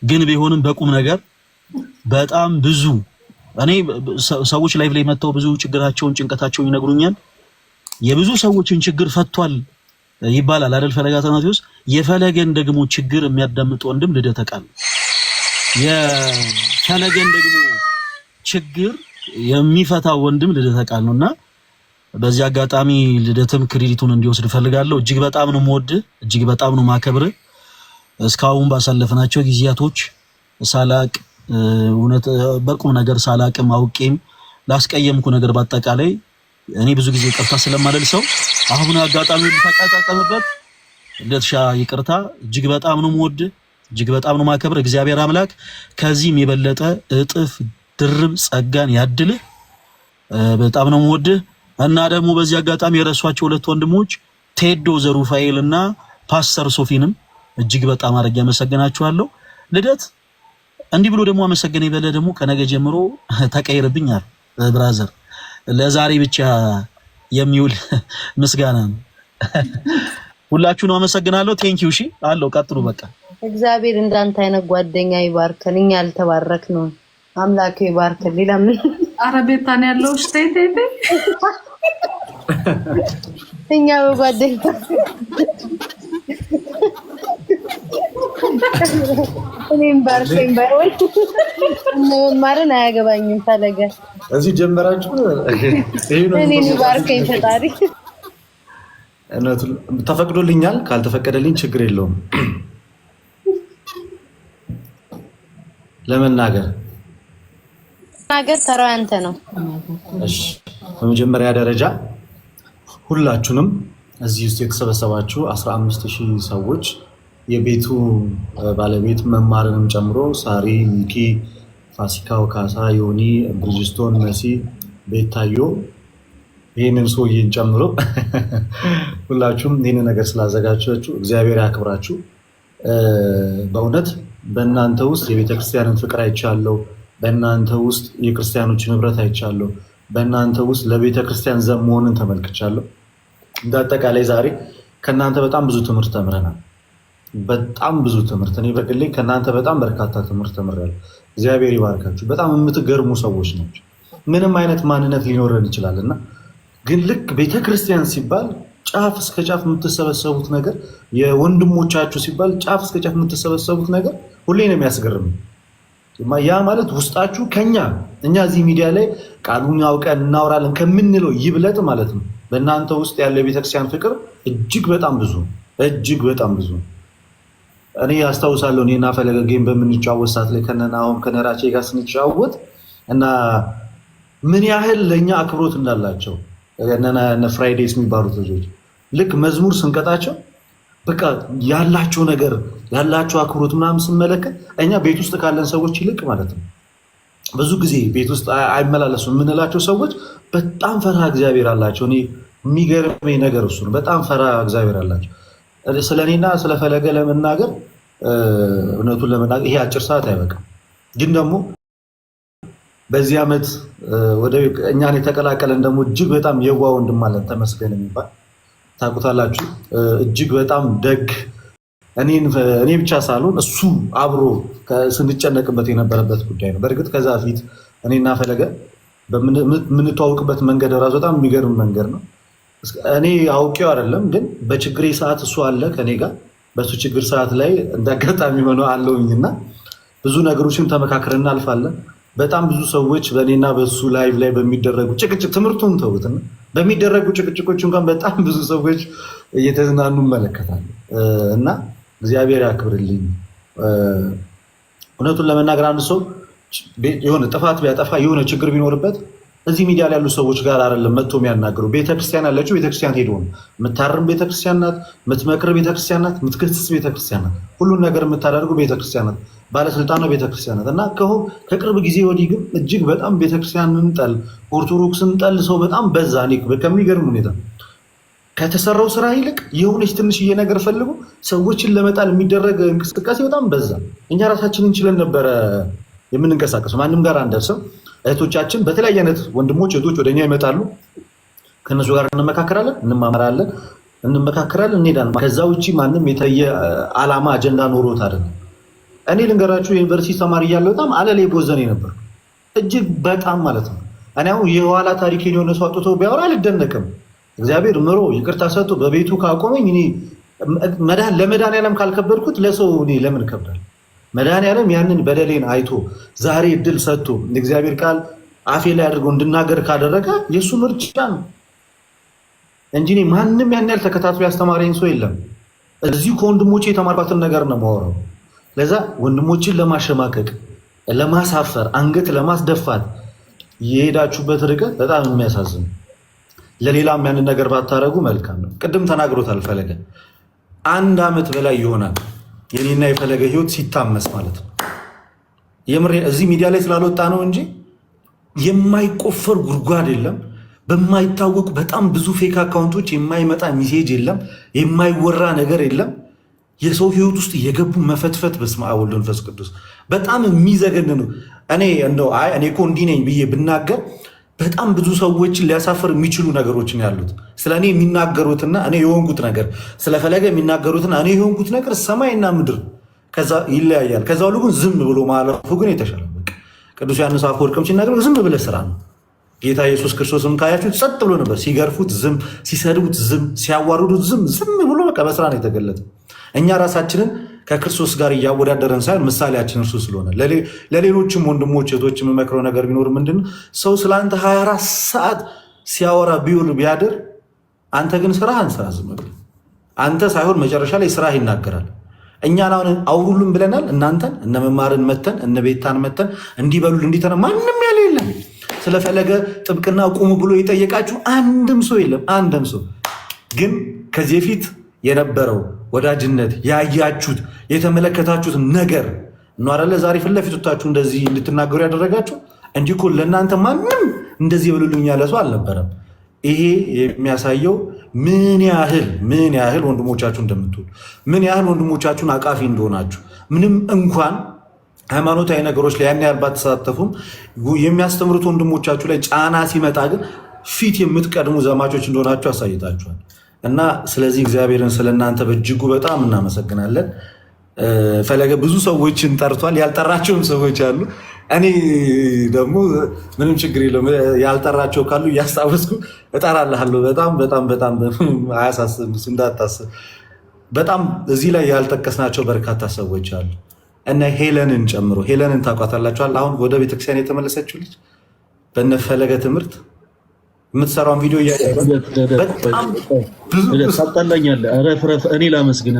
ግን ቢሆንም በቁም ነገር በጣም ብዙ እኔ ሰዎች ላይቭ ላይ መጥተው ብዙ ችግራቸውን ጭንቀታቸውን ይነግሩኛል። የብዙ ሰዎችን ችግር ፈቷል ይባላል አይደል? ፈለጋ ተናቲውስ የፈለገን ደግሞ ችግር የሚያዳምጥ ወንድም ልደተ ቃል፣ የፈለገን ደግሞ ችግር የሚፈታ ወንድም ልደተ ቃል ነውና በዚህ አጋጣሚ ልደትም ክሬዲቱን እንዲወስድ ፈልጋለሁ። እጅግ በጣም ነው የምወድ፣ እጅግ በጣም ነው ማከብር። እስካሁን ባሳለፍናቸው ጊዜያቶች ሳላቅ እውነት በቁም ነገር ሳላቅም አውቄም ላስቀየምኩ ነገር በአጠቃላይ እኔ ብዙ ጊዜ ይቅርታ ስለማለል ሰው አሁን አጋጣሚ ልታቃጣቀምበት ልደትሻ ይቅርታ። እጅግ በጣም ነው የምወድ፣ እጅግ በጣም ነው ማከብር። እግዚአብሔር አምላክ ከዚህም የበለጠ እጥፍ ድርብ ጸጋን ያድልህ። በጣም ነው የምወድ እና ደግሞ በዚህ አጋጣሚ የረሷቸው ሁለት ወንድሞች ቴዶ ዘሩፋኤል እና ፓስተር ሶፊንም እጅግ በጣም አድርጌ አመሰግናችኋለሁ። ልደት እንዲህ ብሎ ደግሞ አመሰገነ ይበለ ደግሞ ከነገ ጀምሮ ተቀይርብኛል ብራዘር። ለዛሬ ብቻ የሚውል ምስጋና ነው። ሁላችሁንም አመሰግናለሁ። ቴንኪው። እሺ አለው ቀጥሉ። በቃ እግዚአብሔር እንዳንተ አይነት ጓደኛ ይባርከን። እኛ ያልተባረክ ነው አምላክ ይባርከን። ሌላ ምን አረቤታን ያለው እኛ በጓደኛ እኔም ባርከኝ ባይወል መማርን አያገባኝም። ፈለገ እዚህ ጀመራችሁ እኔን ባርከኝ ፈጣሪ። ተፈቅዶልኛል። ካልተፈቀደልኝ ችግር የለውም ለመናገር ተራው ያንተ ነው። እሺ በመጀመሪያ ደረጃ ሁላችሁንም እዚህ ውስጥ የተሰበሰባችሁ 15000 ሰዎች የቤቱ ባለቤት መማርንም ጨምሮ ሳሪ፣ ሚኪ፣ ፋሲካው፣ ካሳ፣ ዮኒ፣ ብሪጅስቶን፣ መሲ፣ ቤታዮ ይህንን ሰውዬን ጨምሮ ሁላችሁም ይህንን ነገር ስላዘጋጃችሁ እግዚአብሔር ያክብራችሁ። በእውነት በእናንተ ውስጥ የቤተክርስቲያንን ፍቅር አይቻለሁ። በእናንተ ውስጥ የክርስቲያኖችን ህብረት አይቻለሁ። በእናንተ ውስጥ ለቤተክርስቲያን ዘብ መሆንን ተመልክቻለሁ። እንደ አጠቃላይ ዛሬ ከእናንተ በጣም ብዙ ትምህርት ተምረናል። በጣም ብዙ ትምህርት እኔ በግሌ ከእናንተ በጣም በርካታ ትምህርት ተምሬያለሁ። እግዚአብሔር ይባርካችሁ። በጣም የምትገርሙ ሰዎች ናቸው። ምንም አይነት ማንነት ሊኖረን ይችላል እና ግን ልክ ቤተክርስቲያን ሲባል ጫፍ እስከ ጫፍ የምትሰበሰቡት ነገር፣ የወንድሞቻችሁ ሲባል ጫፍ እስከ ጫፍ የምትሰበሰቡት ነገር ሁሌ ነው የሚያስገርም። ያ ማለት ውስጣችሁ እኛ እዚህ ሚዲያ ላይ ቃሉን አውቀን እናወራለን ከምንለው ይብለጥ ማለት ነው። በእናንተ ውስጥ ያለ የቤተክርስቲያን ፍቅር እጅግ በጣም ብዙ። እኔ አስታውሳለሁ እኔና ፈለገ ጌም በምንጫወት ሰዓት ላይ ከነናሁም ከነራቼ ጋር ስንጫወት እና ምን ያህል ለእኛ አክብሮት እንዳላቸው እነ ፍራይዴስ የሚባሉት ልጆች ልክ መዝሙር ስንቀጣቸው በቃ ያላቸው ነገር ያላቸው አክብሮት ምናምን ስንመለከት እኛ ቤት ውስጥ ካለን ሰዎች ይልቅ ማለት ነው ብዙ ጊዜ ቤት ውስጥ አይመላለሱ የምንላቸው ሰዎች በጣም ፈርሃ እግዚአብሔር አላቸው። እኔ የሚገርመኝ ነገር እሱ ነው። በጣም ፈርሃ እግዚአብሔር አላቸው። ስለኔና ስለፈለገ ለመናገር እውነቱን ለመናገር ይሄ አጭር ሰዓት አይበቃም። ግን ደግሞ በዚህ ዓመት ወደ እኛን የተቀላቀለን ደግሞ እጅግ በጣም የዋህ ወንድም አለን ተመስገን የሚባል ታውቁታላችሁ። እጅግ በጣም ደግ እኔ ብቻ ሳልሆን እሱ አብሮ ስንጨነቅበት የነበረበት ጉዳይ ነው። በእርግጥ ከዛ ፊት እኔና ፈለገ በምንተዋወቅበት መንገድ ራሱ በጣም የሚገርም መንገድ ነው። እኔ አውቄው አይደለም፣ ግን በችግሬ ሰዓት እሱ አለ ከኔ ጋር። በሱ ችግር ሰዓት ላይ እንዳጋጣሚ ሆኖ አለውኝና ብዙ ነገሮችን ተመካክረን እናልፋለን። በጣም ብዙ ሰዎች በእኔና በሱ ላይቭ ላይ በሚደረጉ ጭቅጭቅ ትምህርቱን ተውትና በሚደረጉ ጭቅጭቆች እንኳን በጣም ብዙ ሰዎች እየተዝናኑ እመለከታለሁ እና እግዚአብሔር ያክብርልኝ። እውነቱን ለመናገር አንድ ሰው የሆነ ጥፋት ቢያጠፋ የሆነ ችግር ቢኖርበት እዚህ ሚዲያ ላይ ያሉ ሰዎች ጋር አይደለም መጥቶ የሚያናግሩ። ቤተክርስቲያን ያለችው ቤተክርስቲያን ሄዶ ነው። የምታርም ቤተክርስቲያን ናት፣ የምትመክር ቤተክርስቲያን ናት፣ የምትገስጽ ቤተክርስቲያን ናት፣ ሁሉን ነገር የምታደርገው ቤተክርስቲያን ናት፣ ባለስልጣኗ ቤተክርስቲያን ናት። እና ከቅርብ ጊዜ ወዲህ ግን እጅግ በጣም ቤተክርስቲያንን ጠል፣ ኦርቶዶክስን ጠል ሰው በጣም በዛ። ከሚገርም ሁኔታ ከተሰራው ስራ ይልቅ የሆነች ትንሽዬ ነገር ፈልጎ ሰዎችን ለመጣል የሚደረግ እንቅስቃሴ በጣም በዛ። እኛ ራሳችን እንችለን ነበረ የምንንቀሳቀሰው፣ ማንም ጋር አንደርስም። እህቶቻችን በተለያየ አይነት ወንድሞች እህቶች ወደኛ ይመጣሉ። ከነሱ ጋር እንመካከራለን፣ እንማመራለን፣ እንመካከራለን፣ እንሄዳለን። ከዛ ውጭ ማንም የተለየ ዓላማ አጀንዳ ኖሮት አይደለም። እኔ ልንገራችሁ የዩኒቨርሲቲ ተማሪ እያለሁ በጣም አለሌ ቦዘኔ ነበር፣ እጅግ በጣም ማለት ነው። እኔ አሁን የኋላ ታሪክ የሆነ ሰው አውጥቶ ቢያወራ አልደነቅም። እግዚአብሔር ምሮ ይቅርታ ሰጥቶ በቤቱ ካቆመኝ እኔ ለመድኃኒዓለም ካልከበድኩት ለሰው እኔ ለምን ከብዳል? መድኃኒዓለም ያንን በደሌን አይቶ ዛሬ እድል ሰጥቶ እግዚአብሔር ቃል አፌ ላይ አድርጎ እንድናገር ካደረገ የእሱ ምርጫ ነው እንጂ እኔ ማንም ያን ያህል ተከታትሎ ያስተማረኝ ሰው የለም። እዚሁ ከወንድሞቼ የተማርኳትን ነገር ነው የማወራው። ለዛ ወንድሞችን ለማሸማቀቅ፣ ለማሳፈር፣ አንገት ለማስደፋት የሄዳችሁበት ርቀት በጣም የሚያሳዝን። ለሌላም ያንን ነገር ባታረጉ መልካም ነው። ቅድም ተናግሮታል ፈለገ። 1 ዓመት በላይ ይሆናል የኔና የፈለገ ህይወት ሲታመስ ማለት ነው። የምሬ እዚህ ሚዲያ ላይ ስላልወጣ ነው እንጂ የማይቆፈር ጉድጓድ የለም። በማይታወቁ በጣም ብዙ ፌክ አካውንቶች የማይመጣ ሚሴጅ የለም። የማይወራ ነገር የለም። የሰው ህይወት ውስጥ እየገቡ መፈትፈት። በስመ አብ ወወልድ ወመንፈስ ቅዱስ በጣም የሚዘገን ነው። እኔ እኮ እንዲህ ነኝ ብዬ ብናገር በጣም ብዙ ሰዎችን ሊያሳፍር የሚችሉ ነገሮችን ያሉት ስለ እኔ የሚናገሩትና እኔ የሆንኩት ነገር ስለፈለገ የሚናገሩትና እኔ የሆንኩት ነገር ሰማይና ምድር ከዛ ይለያያል። ከዛ ሁሉ ግን ዝም ብሎ ማለፉ ግን የተሻለ። ቅዱስ ዮሐንስ አፈወርቅም ሲናገር ዝም ብለህ ስራ ነው። ጌታ ኢየሱስ ክርስቶስም ካያችሁት ጸጥ ብሎ ነበር። ሲገርፉት ዝም፣ ሲሰድቡት ዝም፣ ሲያዋርዱት ዝም ብሎ በቃ በስራ ነው የተገለጠው። እኛ ራሳችንን ከክርስቶስ ጋር እያወዳደረን ሳይሆን ምሳሌያችን እርሱ ስለሆነ ለሌሎችም ወንድሞች እህቶች የምመክረው ነገር ቢኖር ምንድን ሰው ስለአንተ 24 ሰዓት ሲያወራ ቢውል ቢያድር፣ አንተ ግን ስራህን ስራ። ዝም ብለህ አንተ ሳይሆን መጨረሻ ላይ ስራህ ይናገራል። እኛን አሁን አውሩልን ብለናል። እናንተን እነ መማርን መተን እነ ቤታን መተን እንዲበሉል እንዲተነ ማንም ያለ የለም። ስለፈለገ ጥብቅና ቁሙ ብሎ የጠየቃችሁ አንድም ሰው የለም። አንድም ሰው ግን ከዚህ በፊት የነበረው ወዳጅነት ያያችሁት የተመለከታችሁት ነገር ነው አይደለ? ዛሬ ፊት ለፊት ወጣችሁ እንደዚህ እንድትናገሩ ያደረጋችሁ እንጂ እኮ ለእናንተ ማንም እንደዚህ ብሉልኝ ያለ ሰው አልነበረም። ይሄ የሚያሳየው ምን ያህል ወንድሞቻችሁ እንደምትወዱ፣ ምን ያህል ወንድሞቻችሁን አቃፊ እንደሆናችሁ፣ ምንም እንኳን ሃይማኖታዊ ነገሮች ላይ ያን ያህል ባትሳተፉም የሚያስተምሩት ወንድሞቻችሁ ላይ ጫና ሲመጣ ግን ፊት የምትቀድሙ ዘማቾች እንደሆናችሁ አሳይታችኋል። እና ስለዚህ እግዚአብሔርን ስለእናንተ በእጅጉ በጣም እናመሰግናለን። ፈለገ ብዙ ሰዎችን ጠርቷል። ያልጠራቸውም ሰዎች አሉ። እኔ ደግሞ ምንም ችግር የለውም፣ ያልጠራቸው ካሉ እያስታወስኩ እጠራልሃለሁ። በጣም አያሳስብም፣ እንዳታስብ። በጣም እዚህ ላይ ያልጠቀስናቸው በርካታ ሰዎች አሉ እና ሄለንን ጨምሮ። ሄለንን ታውቋታላችኋል። አሁን ወደ ቤተክርስቲያን የተመለሰችው ልጅ በነፈለገ ትምህርት የምትሰራውን ቪዲዮ ታጣላኛለህ። እኔ ላመስግን።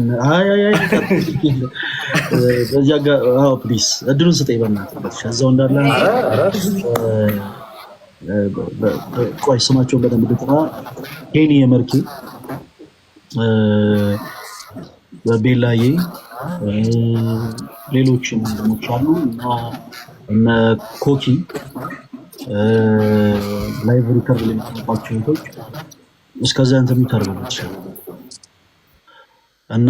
በዚህ ፕሊስ እድሉን ስጠኝ በእናትህ። እዛው እንዳለ ቆይ ስማቸውን በደንብ ልጥራ። ሄኒ የመርኬ፣ ቤላዬ፣ ሌሎችም ወንድሞች አሉ እነ ኮኪ ላይቭ ሪከርድ ለሚጠባቸው ቶች እስከዛ እንትን የሚታርጉት እና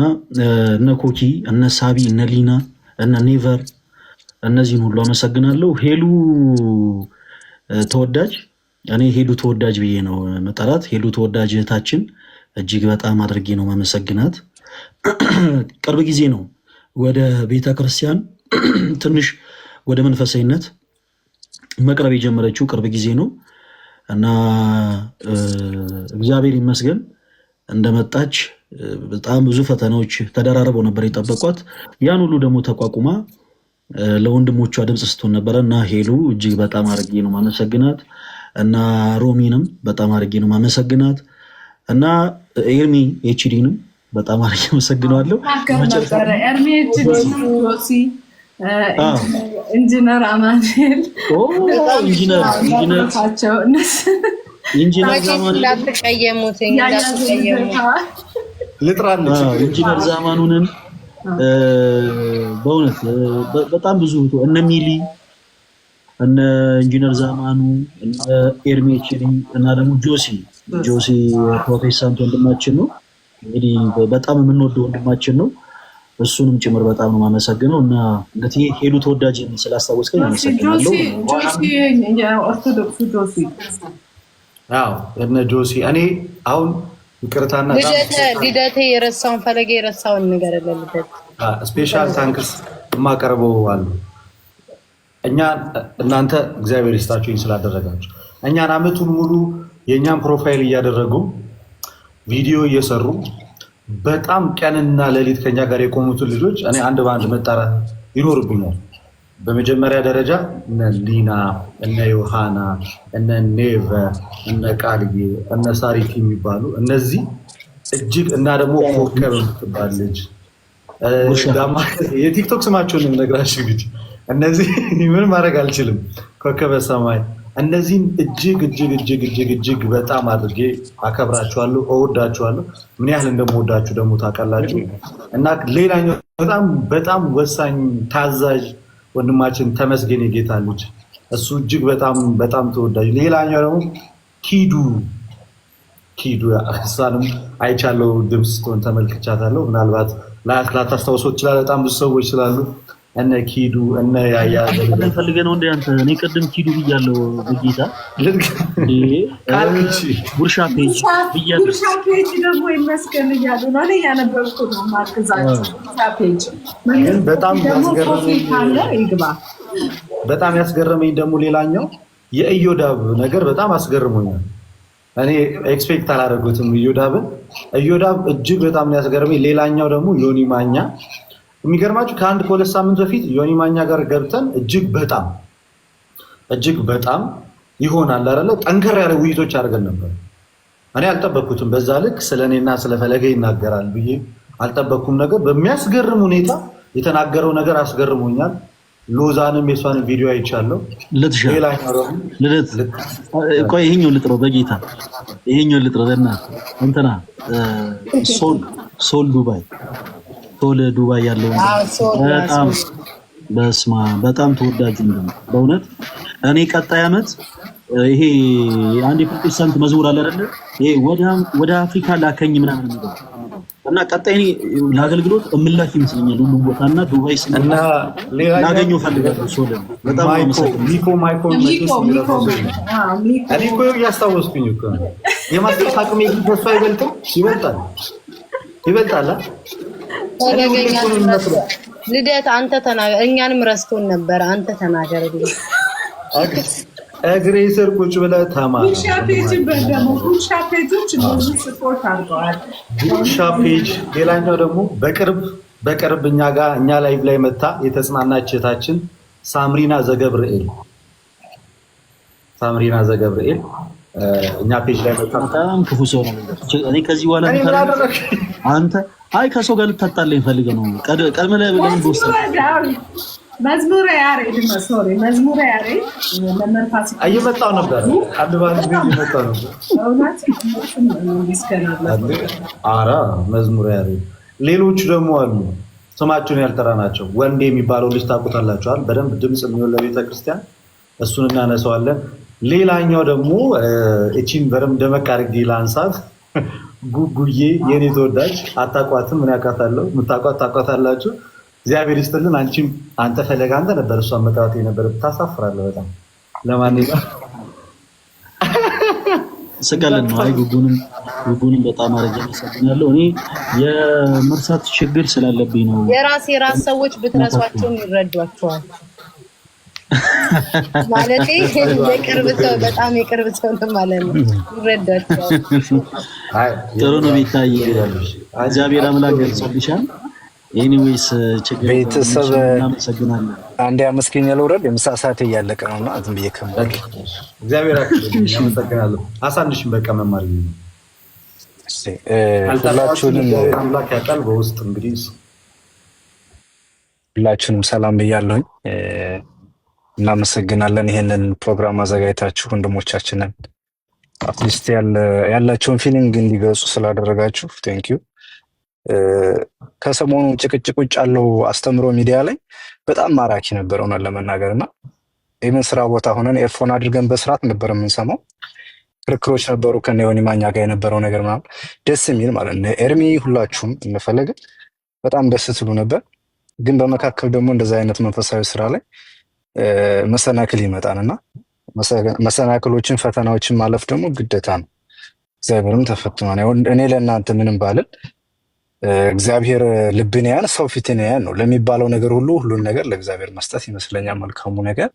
እነ ኮኪ፣ እነ ሳቢ፣ እነ ሊና፣ እነ ኔቨር እነዚህን ሁሉ አመሰግናለሁ። ሄሉ ተወዳጅ፣ እኔ ሄሉ ተወዳጅ ብዬ ነው መጠራት። ሄሉ ተወዳጅ እህታችን እጅግ በጣም አድርጌ ነው ማመሰግናት። ቅርብ ጊዜ ነው ወደ ቤተክርስቲያን ትንሽ ወደ መንፈሳዊነት መቅረብ የጀመረችው ቅርብ ጊዜ ነው እና እግዚአብሔር ይመስገን እንደመጣች በጣም ብዙ ፈተናዎች ተደራርበው ነበር የጠበቋት። ያን ሁሉ ደግሞ ተቋቁማ ለወንድሞቿ ድምፅ ስትሆን ነበረ እና ሄሉ እጅግ በጣም አድርጌ ነው ማመሰግናት እና ሮሚንም በጣም አድርጌ ነው ማመሰግናት እና ኤርሚ ኤችዲንም በጣም አድርጌ አመሰግናለሁ። ኢንጂነር አማኑኤል ኢንጂነር ዛማኑንን በእውነት በጣም ብዙ እነ ሚሊ፣ እነ ኢንጂነር ዛማኑ፣ እነ ኤርሜችሊ እና ደግሞ ጆሲ ፕሮቴስታንት ወንድማችን ነው። እንግዲህ በጣም የምንወደው ወንድማችን ነው። እሱንም ጭምር በጣም ነው የማመሰግነው እና እንግዲህ ሄሉ ተወዳጅ ስላስታወስከኝ አመሰግናለሁ። ኦርቶዶክሱ ጆሲ እነ ጆሲ እኔ አሁን ይቅርታና ልደቴ የረሳውን ፈለገ የረሳውን ነገር ለልደት ስፔሻል ታንክስ የማቀርበው አሉ። እኛ እናንተ እግዚአብሔር ይስጣችሁ ስላደረጋችሁ እኛን አመቱን ሙሉ የእኛን ፕሮፋይል እያደረጉ ቪዲዮ እየሰሩ በጣም ቀንና ሌሊት ከኛ ጋር የቆሙትን ልጆች እኔ አንድ በአንድ መጣራት ይኖርብኛል። በመጀመሪያ ደረጃ እነ ሊና፣ እነ ዮሐና፣ እነ ኔቨ፣ እነ ቃልዬ፣ እነ ሳሪቲ የሚባሉ እነዚህ እጅግ እና ደግሞ ኮከብ የምትባል ልጅ የቲክቶክ ስማቸውን የምነግራችሁ ልጅ እነዚህ ምን ማድረግ አልችልም። ኮከበ ሰማይ እነዚህን እጅግ በጣም አድርጌ አከብራችኋለሁ፣ እወዳችኋለሁ። ምን ያህል እንደምወዳችሁ ደግሞ ታውቃላችሁ። እና ሌላኛው በጣም ወሳኝ ታዛዥ ወንድማችን ተመስገን የጌታ ልጅ እሱ እጅግ በጣም ተወዳጅ። ሌላኛው ደግሞ ኪዱ እሷንም አይቻለሁ፣ ድምፅ ስትሆን ተመልክቻታለሁ። ምናልባት ላታስታውሶት ይችላል። በጣም ብዙ ሰዎች ስላሉ እነ ኪዱ እነ ያያ ፈልገህ ነው እንደ አንተ እኔ ቅድም ኪዱ ብያለሁ። በጌታ ጉርሻ ፔጅ ብያለሁ። ጉርሻ ፔጅ ደግሞ ይመስገን እያሉ ነው። እኔ ያነበብኩ ነው ማርክዛቸው ጉርሻ ፔጅ በጣም ያስገረመኝ ደግሞ ሌላኛው የኢዮዳብ ነገር በጣም አስገርሞኛል። እኔ ኤክስፔክት አላደረጉትም ኢዮዳብን። ኢዮዳብ እጅግ በጣም ያስገርመኝ። ሌላኛው ደግሞ ዮኒ ማኛ። የሚገርማችሁ ከአንድ ከሁለት ሳምንት በፊት ዮኒ ማኛ ጋር ገብተን እጅግ በጣም ይሆናል አይደለ ጠንከር ያለ ውይይቶች አድርገን ነበር። እኔ አልጠበቅኩትም በዛ ልክ ስለ እኔና ስለ ፈለገ ይናገራል ብዬ አልጠበቅኩም። ነገር በሚያስገርም ሁኔታ የተናገረው ነገር አስገርሞኛል። ሎዛንም የሷንም ቪዲዮ አይቻለሁ። ቆይ ይሄኛው ልጥረው በጌታ ይሄኛው ልጥረው በእናትህ እንትና ሶል ዱባይ ያለው በጣም በስማ በጣም ተወዳጅ ነው በእውነት። እኔ ቀጣይ ዓመት ይሄ አንድ የፕሮቴስታንት መዝሙር አለ አይደል? ይሄ ወደ አፍሪካ ላከኝ ምናምን ነገር እና ቀጣይ እኔ ለአገልግሎት እምላክ ይመስለኛል ሁሉ ቦታና ዱባይ ስንና ላገኘው ፈልጋለሁ። ሶል በጣም ማይኮ እኔ እኮ ያስታወስኩኝ እኮ የማስተዋወቅ አቅሜ ተስፋ ይበልጣል። ልደት አንተ ተናገር። እኛንም ረስቶን ነበር። አንተ ተናገርልኝ። እግሬ ስር ቁጭ ብለህ ተማር። ጉርሻ ፔጅ ሌላኛው ደግሞ በቅርብ እኛ ላይቭ ላይ መታ የተጽናናች እህታችን ሳምሪና ዘገብርኤል እኛ ፔጅ ላይ መታ። በጣም ክፉ ሰው ነው። እኔ ከዚህ በኋላ አንተ ከሰው ጋር ልታጣለኝ ፈልገህ ነው። ቀድመህ ላይ ብለህ መዝሙረ ያሬድ እየመጣሁ ነበር። አንድ ባል እየመጣሁ ነበር። ኧረ መዝሙረ ያሬድ ሌሎቹ ደግሞ አሉ ስማቸውን ያልጠራናቸው። ወንዴ የሚባለው ልጅ ታውቁታላችኋል። በደንብ ድምፅ የሚሆን ለቤተክርስቲያን እሱን እናነሳዋለን። ሌላኛው ደግሞ እቺን በደንብ ደመቅ አድርጌ ላንሳት። ጉጉዬ የኔ ተወዳጅ አታቋትም? ምን ያውቃታለሁ? የምታውቋት ታውቋታላችሁ። እግዚአብሔር ይስጥልን። አንተ ፈለገ አንተ ነበር እሷን መጥራት የነበረ። ታሳፍራለህ በጣም። ለማንኛውም ስቀልን ነው። ጉጉንም በጣም አረጀ መሰግናለሁ። እኔ የመርሳት ችግር ስላለብኝ ነው። የራስ ሰዎች ብትረሷቸውም ይረዷቸዋል። ማለቴ በጣም የቅርብ ሰው ነው ማለት ነው። ይረዳቸዋል። ጥሩ ነው። ቤታዬ እግዚአብሔር አምላክ ገልጾልሻል። ኤኒዌይስ ችግር ቤተሰብ እናመሰግናለን። አንዴ አመስገኝ ልውረድ። የምሳ ሰዓት እያለቀ ነውና ዝም ብዬ ከመጣሁ እግዚአብሔር አክብሮልኝ አመሰግናለሁ። አሳንሽም በቃ መማር ነው። ሁላችሁንም አምላክ ያውቃል። በውስጥ እንግዲህ ሁላችሁንም ሰላም ብያለሁኝ። እናመሰግናለን። ይሄንን ፕሮግራም አዘጋጅታችሁ ወንድሞቻችንን አትሊስት ያላቸውን ፊሊንግ እንዲገልጹ ስላደረጋችሁ ቴንኪዩ። ከሰሞኑ ጭቅጭቁጭ ያለው አስተምሮ ሚዲያ ላይ በጣም ማራኪ ነበር ሆነን ለመናገር እና ኢቨን ስራ ቦታ ሆነን ኤርፎን አድርገን በስርዓት ነበር የምንሰማው። ክርክሮች ነበሩ ከነ ዮኒ ማኛ ጋር የነበረው ነገር ምናምን ደስ የሚል ማለት ነው። ኤርሚ ሁላችሁም እንፈለገ በጣም ደስ ትሉ ነበር። ግን በመካከል ደግሞ እንደዛ አይነት መንፈሳዊ ስራ ላይ መሰናክል ይመጣልና መሰናክሎችን ፈተናዎችን ማለፍ ደግሞ ግዴታ ነው። እግዚአብሔርም ተፈትኗል። እኔ ለእናንተ ምንም ባልን እግዚአብሔር ልብን ያን ሰው ፊትን ያን ነው ለሚባለው ነገር ሁሉን ነገር ለእግዚአብሔር መስጠት ይመስለኛል መልካሙ ነገር።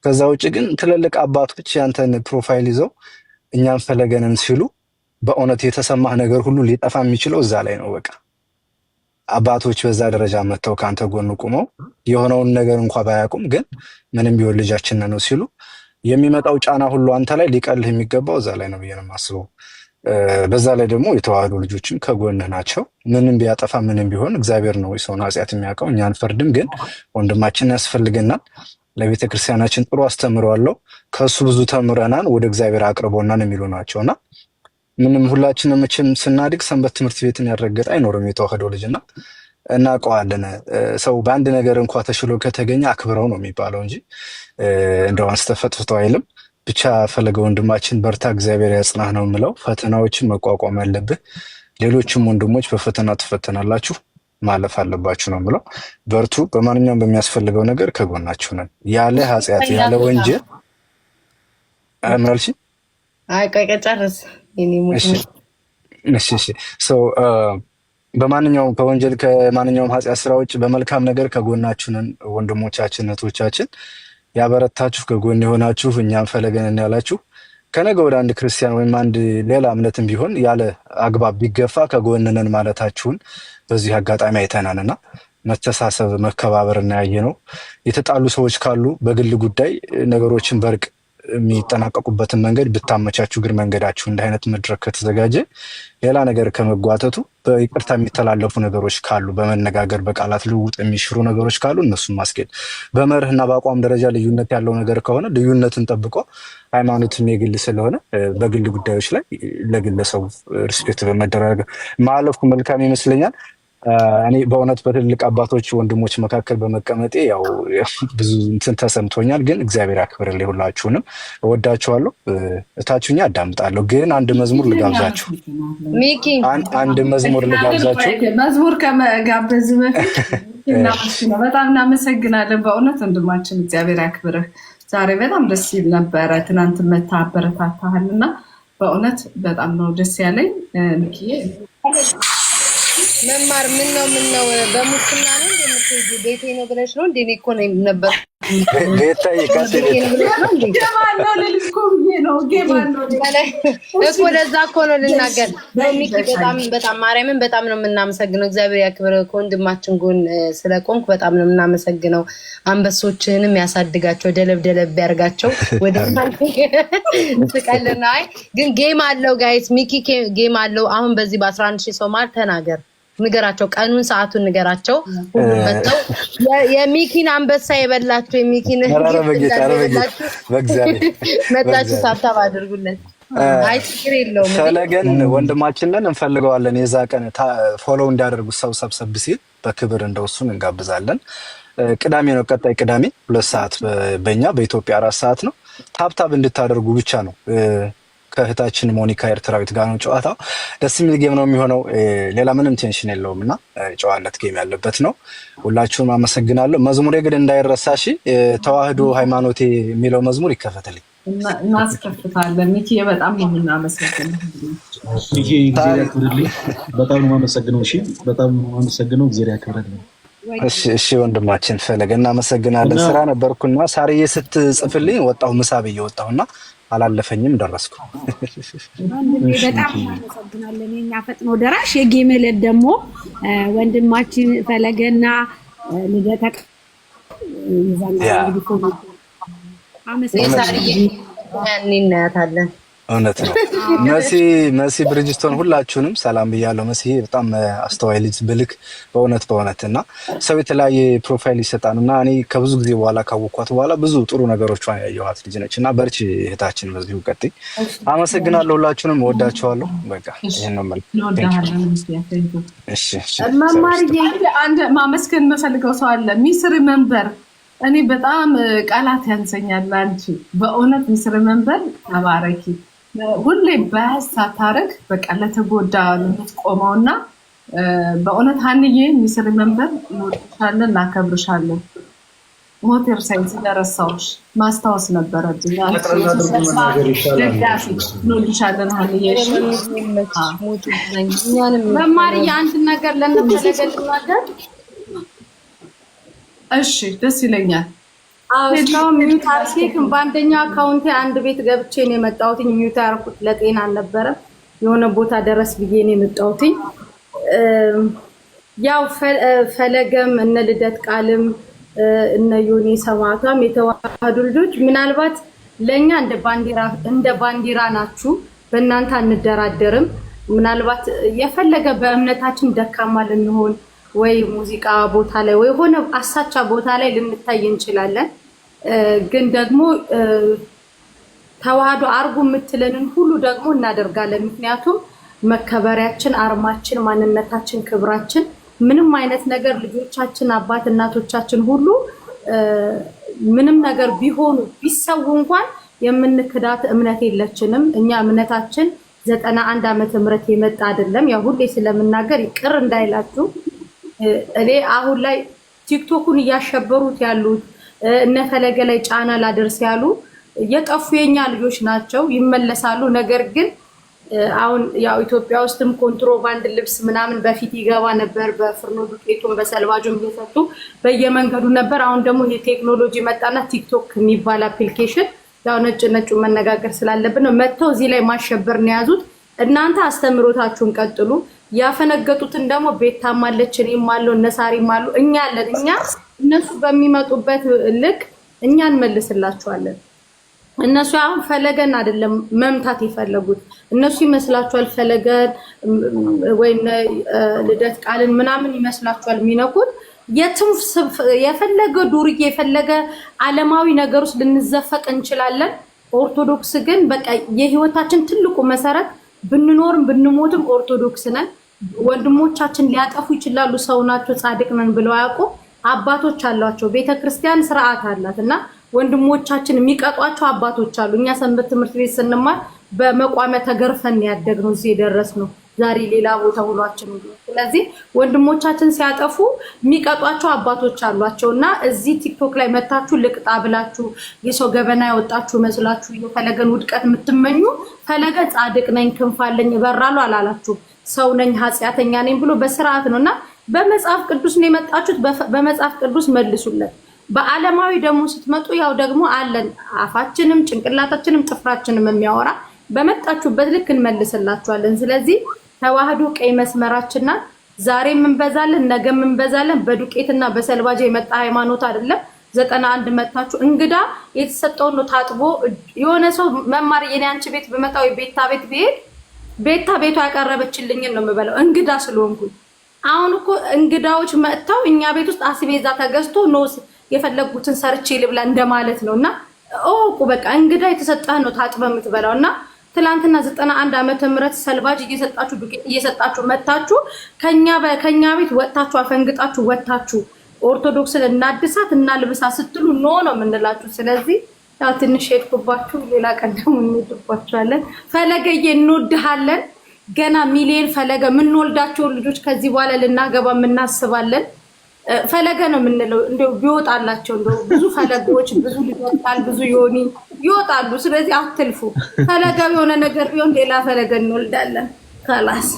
ከዛ ውጭ ግን ትልልቅ አባቶች ያንተን ፕሮፋይል ይዘው እኛን ፈለገንን ሲሉ በእውነት የተሰማህ ነገር ሁሉ ሊጠፋ የሚችለው እዛ ላይ ነው። በቃ አባቶች በዛ ደረጃ መጥተው ከአንተ ጎን ቁመው የሆነውን ነገር እንኳ ባያውቁም ግን ምንም ቢሆን ልጃችን ነው ሲሉ የሚመጣው ጫና ሁሉ አንተ ላይ ሊቀልህ የሚገባው እዛ ላይ ነው ብዬ ነው የማስበው። በዛ ላይ ደግሞ የተዋህዶ ልጆችም ከጎንህ ናቸው። ምንም ቢያጠፋ ምንም ቢሆን እግዚአብሔር ነው የሰውን ኃጢአት የሚያውቀው። እኛ አንፈርድም፣ ግን ወንድማችን ያስፈልገናል። ለቤተ ክርስቲያናችን ጥሩ አስተምረዋለሁ፣ ከእሱ ብዙ ተምረናን ወደ እግዚአብሔር አቅርቦናን የሚሉ ናቸውና ምንም ሁላችንም መቼም ስናድግ ሰንበት ትምህርት ቤትን ያረገጠ አይኖርም የተዋህዶ ልጅና እናውቀዋለን። ሰው በአንድ ነገር እንኳ ተሽሎ ከተገኘ አክብረው ነው የሚባለው እንጂ እንደው አንስተህ ፈትፍተው አይልም። ብቻ ፈለገ ወንድማችን በርታ፣ እግዚአብሔር ያጽናህ ነው የምለው። ፈተናዎችን መቋቋም ያለብህ፣ ሌሎችም ወንድሞች በፈተና ትፈተናላችሁ፣ ማለፍ አለባችሁ ነው የምለው። በርቱ። በማንኛውም በሚያስፈልገው ነገር ከጎናችሁ ነን። ያለ ኃጢአት ያለ ወንጀል አምራልሽ ጨርስ። በማንኛውም ከወንጀል ከማንኛውም ኃጢአት ስራ ውጭ በመልካም ነገር ከጎናችሁ ነን ወንድሞቻችን እህቶቻችን። ያበረታችሁ ከጎን የሆናችሁ እኛም ፈለገን ያላችሁ ከነገ ወደ አንድ ክርስቲያን ወይም አንድ ሌላ እምነትም ቢሆን ያለ አግባብ ቢገፋ ከጎንነን ማለታችሁን በዚህ አጋጣሚ አይተናልና መተሳሰብ መከባበር እና ያየነው የተጣሉ ሰዎች ካሉ በግል ጉዳይ ነገሮችን በርቅ የሚጠናቀቁበትን መንገድ ብታመቻችሁ ግን መንገዳችሁ እንደ አይነት መድረክ ከተዘጋጀ ሌላ ነገር ከመጓተቱ በይቅርታ የሚተላለፉ ነገሮች ካሉ በመነጋገር በቃላት ልውውጥ የሚሽሩ ነገሮች ካሉ እነሱን ማስኬድ በመርህና በአቋም ደረጃ ልዩነት ያለው ነገር ከሆነ ልዩነትን ጠብቆ ሃይማኖትም የግል ስለሆነ በግል ጉዳዮች ላይ ለግለሰቡ ሪስፔክት በመደረግ ማለፉ መልካም ይመስለኛል። እኔ በእውነት በትልቅ አባቶች ወንድሞች መካከል በመቀመጤ ያው ብዙ እንትን ተሰምቶኛል። ግን እግዚአብሔር ያክብርልኝ። ሁላችሁንም እወዳችኋለሁ። እታችሁኛ አዳምጣለሁ። ግን አንድ መዝሙር ልጋብዛችሁ። ሚኪ አንድ መዝሙር ልጋብዛችሁ። መዝሙር ከመጋበዝ በፊት በጣም እናመሰግናለን። በእውነት ወንድማችን እግዚአብሔር ያክብርህ። ዛሬ በጣም ደስ ይል ነበረ። ትናንት መታ አበረታታሃል እና በእውነት በጣም ነው ደስ ያለኝ ሚኪዬ። መማር ምን ነው በሙስና ነው እንደምትሄጂ ቤቴ ነው ብለሽ ነው እንዴ? እኮ ነው ነበር ቤታዬ ካሴት እኮ ለዛ እኮ ነው ልናገር። ሚኪ በጣም ማርያምን በጣም ነው የምናመሰግነው። እግዚአብሔር ያክብር። ከወንድማችን ጎን ስለቆንክ በጣም ነው የምናመሰግነው። አንበሶችህንም ያሳድጋቸው፣ ደለብ ያርጋቸው። ወደ ስቀልና ግን ጌም አለው ጋይስ። ሚኪ ጌም አለው። አሁን በዚህ በ11,000 ሰው ማለት ተናገር ንገራቸው፣ ቀኑን ሰዓቱን ንገራቸው። ሁሉም መጥተው የሚኪን አንበሳ የበላችሁ የሚኪን መጣችሁ ታብታብ አድርጉለት። አይ ችግር የለውም። ፈለገን ወንድማችንን እንፈልገዋለን። የዛ ቀን ፎሎው እንዲያደርጉ ሰው ሰብሰብ ሲል በክብር እንደውሱን እንጋብዛለን። ቅዳሜ ነው፣ ቀጣይ ቅዳሜ 2 ሰዓት በእኛ በኢትዮጵያ 4 ሰዓት ነው። ታብታብ እንድታደርጉ ብቻ ነው። ከእህታችን ሞኒካ ኤርትራዊት ጋር ነው ጨዋታው። ደስ የሚል ጌም ነው የሚሆነው። ሌላ ምንም ቴንሽን የለውም እና ጨዋነት ጌም ያለበት ነው። ሁላችሁም አመሰግናለሁ። መዝሙሬ ግን እንዳይረሳሽ ተዋህዶ ሃይማኖቴ የሚለው መዝሙር ይከፈትልኝ። እናስከፍታለን። ሚኪ በጣም ነው የምናመሰግነው። ሚኪ እግዚአብሔር ያክብርልኝ። በጣም ነው የማመሰግነው። እሺ በጣም ነው የማመሰግነው። እግዚአብሔር ያክብርልኝ። እሺ ወንድማችን ፈለገ እናመሰግናለን። ስራ ነበርኩና ሳርዬ ስትጽፍልኝ ወጣሁ፣ ምሳ ብዬ ወጣሁና አላለፈኝም ደረስኩ። በጣም እናመሰግናለን። የኛ ፈጥኖ ደራሽ የጌም ዕለት ደግሞ ወንድማችን ፈለገና ልደታ ይዛና እናያታለን። እውነት ነው። መሲ ብርጅስቶን ሁላችሁንም ሰላም ብያለሁ። መሲ በጣም አስተዋይ ልጅ ብልክ በእውነት እና ሰው የተለያየ ፕሮፋይል ይሰጣል እና እኔ ከብዙ ጊዜ በኋላ ካወኳት በኋላ ብዙ ጥሩ ነገሮችን ያየኋት ልጅ ነች እና በርቺ እህታችን፣ በዚሁ ቀጥይ። አመሰግናለሁ። ሁላችሁንም እወዳችኋለሁ። በቃ ይሄን ነው ማለት ነው። እሺ መማርዬ አንድ ማመስገን የምፈልገው ሰው አለ። ሚስር መንበር እኔ በጣም ቃላት ያንሰኛል። አንቺ በእውነት ሚስር መንበር ተባረኪ። ሁሌ በሳታረግ በቃ ለተጎዳ ለምትቆመውና በእውነት ሀንዬ ሚስር መንበር እንወድሻለን፣ እናከብርሻለን። ሞተር ሳይንስ ለረሳውሽ ማስታወስ ነበረብኝ። ደጋፊ እንወድሻለን ሀንዬ። መማርዬ አንድ ነገር ለነፈለገ ልናገር። እሺ ደስ ይለኛል። አዎ ሚዩት አርሲክ በአንደኛው አካውንቴ አንድ ቤት ገብቼ ነው የመጣሁት። ሚዩት ያርኩት ለጤና አልነበረም። የሆነ ቦታ ደረስ ብዬ ነው የመጣሁት። ያው ፈለገም እነ ልደት ቃልም እነ ዮኒ ሰማቷም የተዋሃዱ ልጆች ምናልባት ለኛ እንደ ባንዲራ ናችሁ። በእናንተ አንደራደርም። ምናልባት የፈለገ በእምነታችን ደካማ ልንሆን ወይ ሙዚቃ ቦታ ላይ ወይ ሆነ አሳቻ ቦታ ላይ ልንታይ እንችላለን። ግን ደግሞ ተዋህዶ አርጉ የምትለንን ሁሉ ደግሞ እናደርጋለን። ምክንያቱም መከበሪያችን፣ አርማችን፣ ማንነታችን፣ ክብራችን ምንም አይነት ነገር ልጆቻችን፣ አባት እናቶቻችን ሁሉ ምንም ነገር ቢሆኑ ቢሰው እንኳን የምንክዳት እምነት የለችንም። እኛ እምነታችን 91 ዓመተ ምህረት የመጣ አይደለም። ያው ሁሌ ስለምናገር ይቅር እንዳይላችሁ። እኔ አሁን ላይ ቲክቶኩን እያሸበሩት ያሉት እነፈለገ ላይ ጫና ላደርስ ያሉ የጠፉ የኛ ልጆች ናቸው። ይመለሳሉ። ነገር ግን አሁን ያው ኢትዮጵያ ውስጥም ኮንትሮባንድ ልብስ ምናምን በፊት ይገባ ነበር፣ በፍርኖ ዱቄቱን በሰልባጁም እየሰጡ በየመንገዱ ነበር። አሁን ደግሞ የቴክኖሎጂ መጣና ቲክቶክ የሚባል አፕሊኬሽን ያው ነጭ መነጋገር ስላለብን ነው መጥተው እዚህ ላይ ማሸበር ነው የያዙት። እናንተ አስተምሮታችሁን ቀጥሉ። ያፈነገጡትን ደግሞ ቤታም አለች እኔም አለው እነሳሪም አሉ እኛ አለን። እኛ እነሱ በሚመጡበት ልክ እኛ እንመልስላቸዋለን። እነሱ አሁን ፈለገን አይደለም መምታት የፈለጉት። እነሱ ይመስላችኋል ፈለገን ወይ ልደት ቃልን ምናምን ይመስላችኋል የሚነኩት። የትም የፈለገ ዱርዬ የፈለገ ዓለማዊ ነገር ውስጥ ልንዘፈቅ እንችላለን። ኦርቶዶክስ ግን በቃ የህይወታችን ትልቁ መሰረት ብንኖርም ብንሞትም ኦርቶዶክስ ነን። ወንድሞቻችን ሊያጠፉ ይችላሉ፣ ሰው ናቸው፣ ጻድቅ ነን ብለው አያውቁ። አባቶች አሏቸው። ቤተክርስቲያን ስርዓት አላት እና ወንድሞቻችን የሚቀጧቸው አባቶች አሉ። እኛ ሰንበት ትምህርት ቤት ስንማር በመቋሚያ ተገርፈን ያደግነው እዚህ የደረስነው ዛሬ ሌላ ቦታ ውሏችን። ስለዚህ ወንድሞቻችን ሲያጠፉ የሚቀጧቸው አባቶች አሏቸው እና እዚህ ቲክቶክ ላይ መታችሁ ልቅጣ ብላችሁ የሰው ገበና ያወጣችሁ መስላችሁ የፈለገን ውድቀት የምትመኙ ፈለገ ጻድቅ ነኝ ክንፋለኝ እበራለሁ አላላችሁ። ሰው ነኝ ኃጢአተኛ ነኝ ብሎ በስርዓት ነውና በመጽሐፍ ቅዱስ ነው የመጣችሁት። በመጽሐፍ ቅዱስ መልሱለት። በዓለማዊ ደግሞ ስትመጡ ያው ደግሞ አለን አፋችንም ጭንቅላታችንም ጥፍራችንም የሚያወራ በመጣችሁበት ልክ እንመልስላችኋለን። ስለዚህ ተዋህዶ ቀይ መስመራችንና ዛሬም እንበዛለን ነገም እንበዛለን። በዱቄትና በሰልባጅ የመጣ ሃይማኖት አይደለም። 91 መታችሁ እንግዳ የተሰጠው ነው ታጥቦ የሆነ ሰው መማር የኔ አንቺ ቤት በመጣው ቤታ ቤት ብሄድ ቤታ ቤቷ ያቀረበችልኝ ነው የምበላው እንግዳ ስለሆንኩኝ። አሁን እኮ እንግዳዎች መጥተው እኛ ቤት ውስጥ አስቤዛ ተገዝቶ ነው የፈለጉትን ሰርቼ ልብላ እንደማለት ነውና ኦቁ በቃ እንግዳ የተሰጠህ ነው ታጥበ የምትበላውና ትላንትና 91 ዓመተ ምህረት ሰልባጅ እየሰጣችሁ ዱቄት እየሰጣችሁ መታችሁ ከኛ ቤት ወጣችሁ አፈንግጣችሁ ወጣችሁ ኦርቶዶክስን እናድሳት እና ልብሳ ስትሉ ኖ ነው የምንላችሁ። ስለዚህ ያው ትንሽ ሄድኩባችሁ፣ ሌላ ቀን ደግሞ እንድባችኋለን። ፈለገዬ እንወድሃለን። ገና ሚሊዮን ፈለገ የምንወልዳቸው ልጆች ከዚህ በኋላ ልናገባ እናስባለን። ፈለገ ነው የምንለው። እንደው ቢወጣላቸው እንደው ብዙ ፈለጎች ብዙ ልጆች ብዙ ይወጣሉ። ስለዚህ አትልፉ። ፈለገ የሆነ ነገር ቢሆን ሌላ ፈለገ እንወልዳለን። خلاص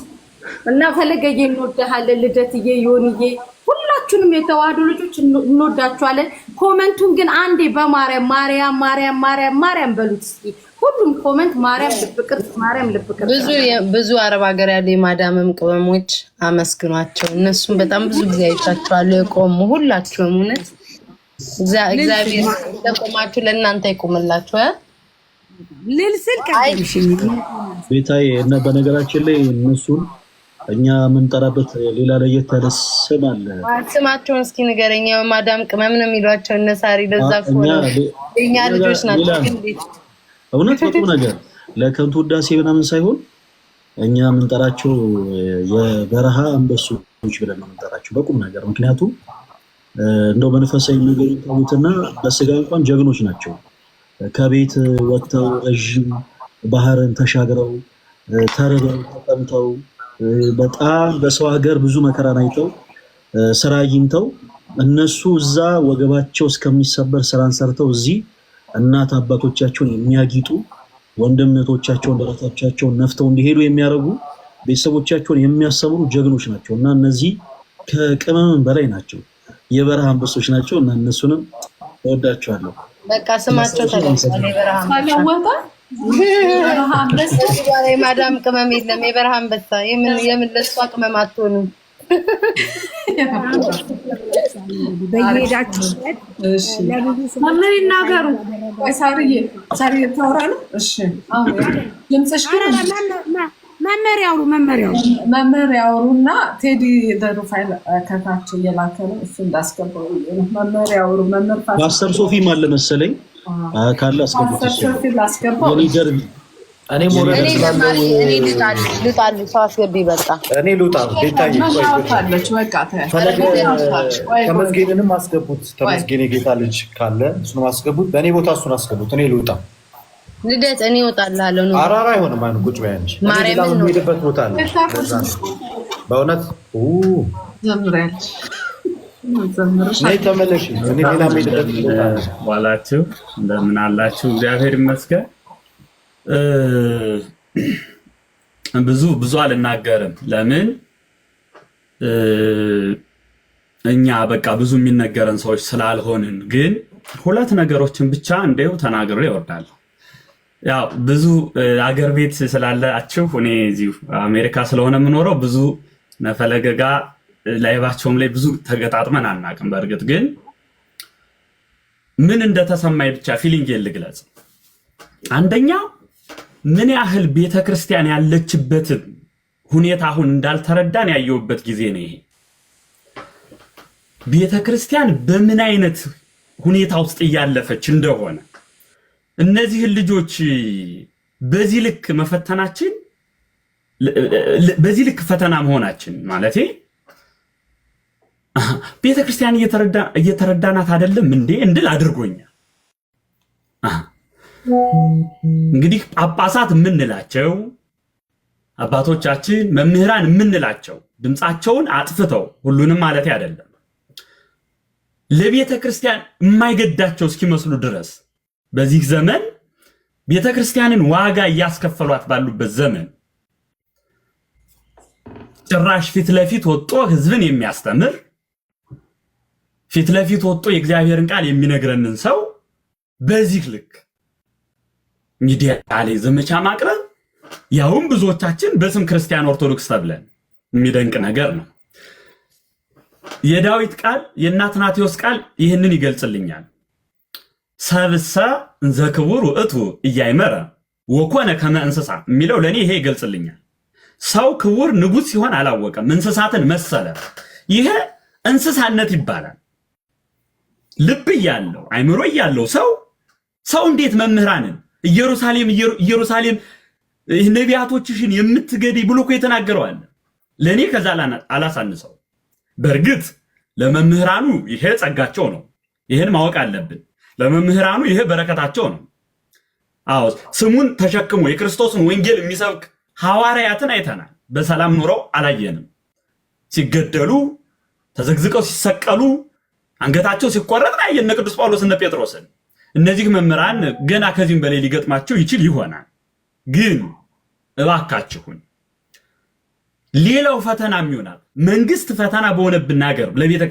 እና ፈለገዬ እንወድሃለን። ልደትዬ ዮኒዬ ሁላችሁንም የተዋህዶ ልጆች እንወዳችኋለን። ኮመንቱን ግን አንዴ በማርያም ማርያም ማርያም ማርያም ማርያም በሉት እስኪ። ሁሉም ኮመንት ማርያም ልብቅር ማርያም ልብቅር። ብዙ አረብ ሀገር ያሉ የማዳምም ቅመሞች አመስግኗቸው። እነሱም በጣም ብዙ ጊዜ አይቻቸዋለሁ የቆሙ ሁላችሁም። እውነት እግዚአብሔር ለቆማችሁ ለእናንተ ይቆምላችሁ። ልልስል ቀጥልሽኝ ቤታዬ እና በነገራችን ላይ እነሱን እኛ የምንጠራበት ሌላ ለየት ያለ ስም አለ። ስማቸውን እስኪ ንገረኝ። ማዳም ቅመም ነው የሚሏቸው እነ ሳሪ። ለዛ እኛ ልጆች ናቸው። እውነት በቁም ነገር ለከንቱ ውዳሴ ምናምን ሳይሆን እኛ የምንጠራቸው የበረሃ አንበሶች ብለን ነው የምንጠራቸው በቁም ነገር። ምክንያቱም እንደው መንፈሳዊ ነገር ይታዩትና በስጋ እንኳን ጀግኖች ናቸው። ከቤት ወጥተው ረዥም ባህርን ተሻግረው ተርበው ተጠምተው በጣም በሰው ሀገር ብዙ መከራን አይተው ስራ አግኝተው እነሱ እዛ ወገባቸው እስከሚሰበር ስራን ሰርተው እዚህ እናት አባቶቻቸውን የሚያጊጡ ወንድምነቶቻቸውን ደረታቸውን ነፍተው እንዲሄዱ የሚያደርጉ ቤተሰቦቻቸውን የሚያሰምሩ ጀግኖች ናቸው እና እነዚህ ከቅመም በላይ ናቸው። የበረሃ አንበሶች ናቸው እና እነሱንም እወዳቸዋለሁ። በቃ ስማቸው ተለወጠ። የበረሃ አንበሳ የማዳም ቅመም የለም። የበረሃ አንበሳ የምን ለሷ ቅመም አትሆኑ። በየሄዳችሁበት መምህር ይናገሩ። ሳርዬ ታወራ ነው። እሺ ድምፅሽ መምህር ያወሩና ቴዲ ሩፋኤል ከታች እየላከ ነው። እሱ እንዳስገባው መምህር ያወሩ። መምህር ፓስተር ሶፊም አለ መሰለኝ ካለ አስገባው። እኔ ሞራል ስላለው እኔ ልጣል ሰው አስገቢ። በቃ እኔ ልውጣ። ቤታዬ ተመስገንንም አስገቡት። ተመስገን የጌታ ልጅ ካለ እሱን አስገቡት። በእኔ ቦታ እሱን አስገቡት። እኔ ልውጣ። ልደት እኔ እወጣልሃለሁ ነው። አራራ አይሆንም። አይኑ ቁጭ በይ አንቺ። ማርያም ነው የምሄድበት ቦታ አለ። በእውነት ዘምራለች ነይ ተመለሽ። እኔ ሌላ የምሄድበት ቦታ አለ። ዋላችሁ እንደምን አላችሁ? እግዚአብሔር ይመስገን። ብዙ አልናገርም። ለምን እኛ በቃ ብዙ የሚነገረን ሰዎች ስላልሆንን፣ ግን ሁለት ነገሮችን ብቻ እንደው ተናግሬ እወርዳለሁ። ያው ብዙ አገር ቤት ስላላችሁ እኔ እዚሁ አሜሪካ ስለሆነ የምኖረው ብዙ ነፈለገ ጋር ላይባቸውም ላይ ብዙ ተገጣጥመን አናውቅም። በእርግጥ ግን ምን እንደተሰማኝ ብቻ ፊሊንግ ልግለጽ። አንደኛው ምን ያህል ቤተክርስቲያን ያለችበት ሁኔታ አሁን እንዳልተረዳን ያየውበት ጊዜ ነው ይሄ። ቤተክርስቲያን በምን አይነት ሁኔታ ውስጥ እያለፈች እንደሆነ እነዚህን ልጆች በዚህ ልክ መፈተናችን፣ በዚህ ልክ ፈተና መሆናችን ማለት ቤተክርስቲያን እየተረዳናት አይደለም እንዴ እንድል አድርጎኛል። እንግዲህ ጳጳሳት የምንላቸው አባቶቻችን፣ መምህራን የምንላቸው ድምፃቸውን አጥፍተው ሁሉንም ማለት አይደለም ለቤተ ክርስቲያን የማይገዳቸው እስኪመስሉ ድረስ በዚህ ዘመን ቤተ ክርስቲያንን ዋጋ እያስከፈሏት ባሉበት ዘመን ጭራሽ ፊት ለፊት ወጥቶ ህዝብን የሚያስተምር ፊት ለፊት ወጥቶ የእግዚአብሔርን ቃል የሚነግረንን ሰው በዚህ ልክ ሚዲያ ላይ ዘመቻ ማቅረብ፣ ያውም ብዙዎቻችን በስም ክርስቲያን ኦርቶዶክስ ተብለን የሚደንቅ ነገር ነው። የዳዊት ቃል የእናትናቴዎስ ቃል ይህንን ይገልጽልኛል። ሰብሰ እንዘ ክቡር ውእቱ እያይመረ ወኮነ ከመ እንስሳ የሚለው ለኔ ይሄ ይገልጽልኛል። ሰው ክቡር ንጉስ ሲሆን አላወቀም፣ እንስሳትን መሰለ። ይሄ እንስሳነት ይባላል። ልብ ያለው አይምሮ ያለው ሰው እንዴት መምህራንን ኢየሩሳሌም ነቢያቶችሽን የምትገዲ ብሎ እኮ የተናገረዋል። ለኔ ከዛ አላሳንሰው። በእርግጥ ለመምህራኑ ይሄ ጸጋቸው ነው። ይሄን ማወቅ አለብን። ለመምህራኑ ይሄ በረከታቸው ነው። አዎ ስሙን ተሸክሞ የክርስቶስን ወንጌል የሚሰብክ ሐዋርያትን አይተናል። በሰላም ኑረው አላየንም። ሲገደሉ፣ ተዘግዝቀው ሲሰቀሉ፣ አንገታቸው ሲቆረጥ አየን ቅዱስ ጳውሎስ እና ጴጥሮስን። እነዚህ መምህራን ገና ከዚህም በላይ ሊገጥማቸው ይችል ይሆናል። ግን እባካችሁን ሌላው ፈተና የሚሆናል መንግስት ፈተና በሆነብን ሀገር ለቤተ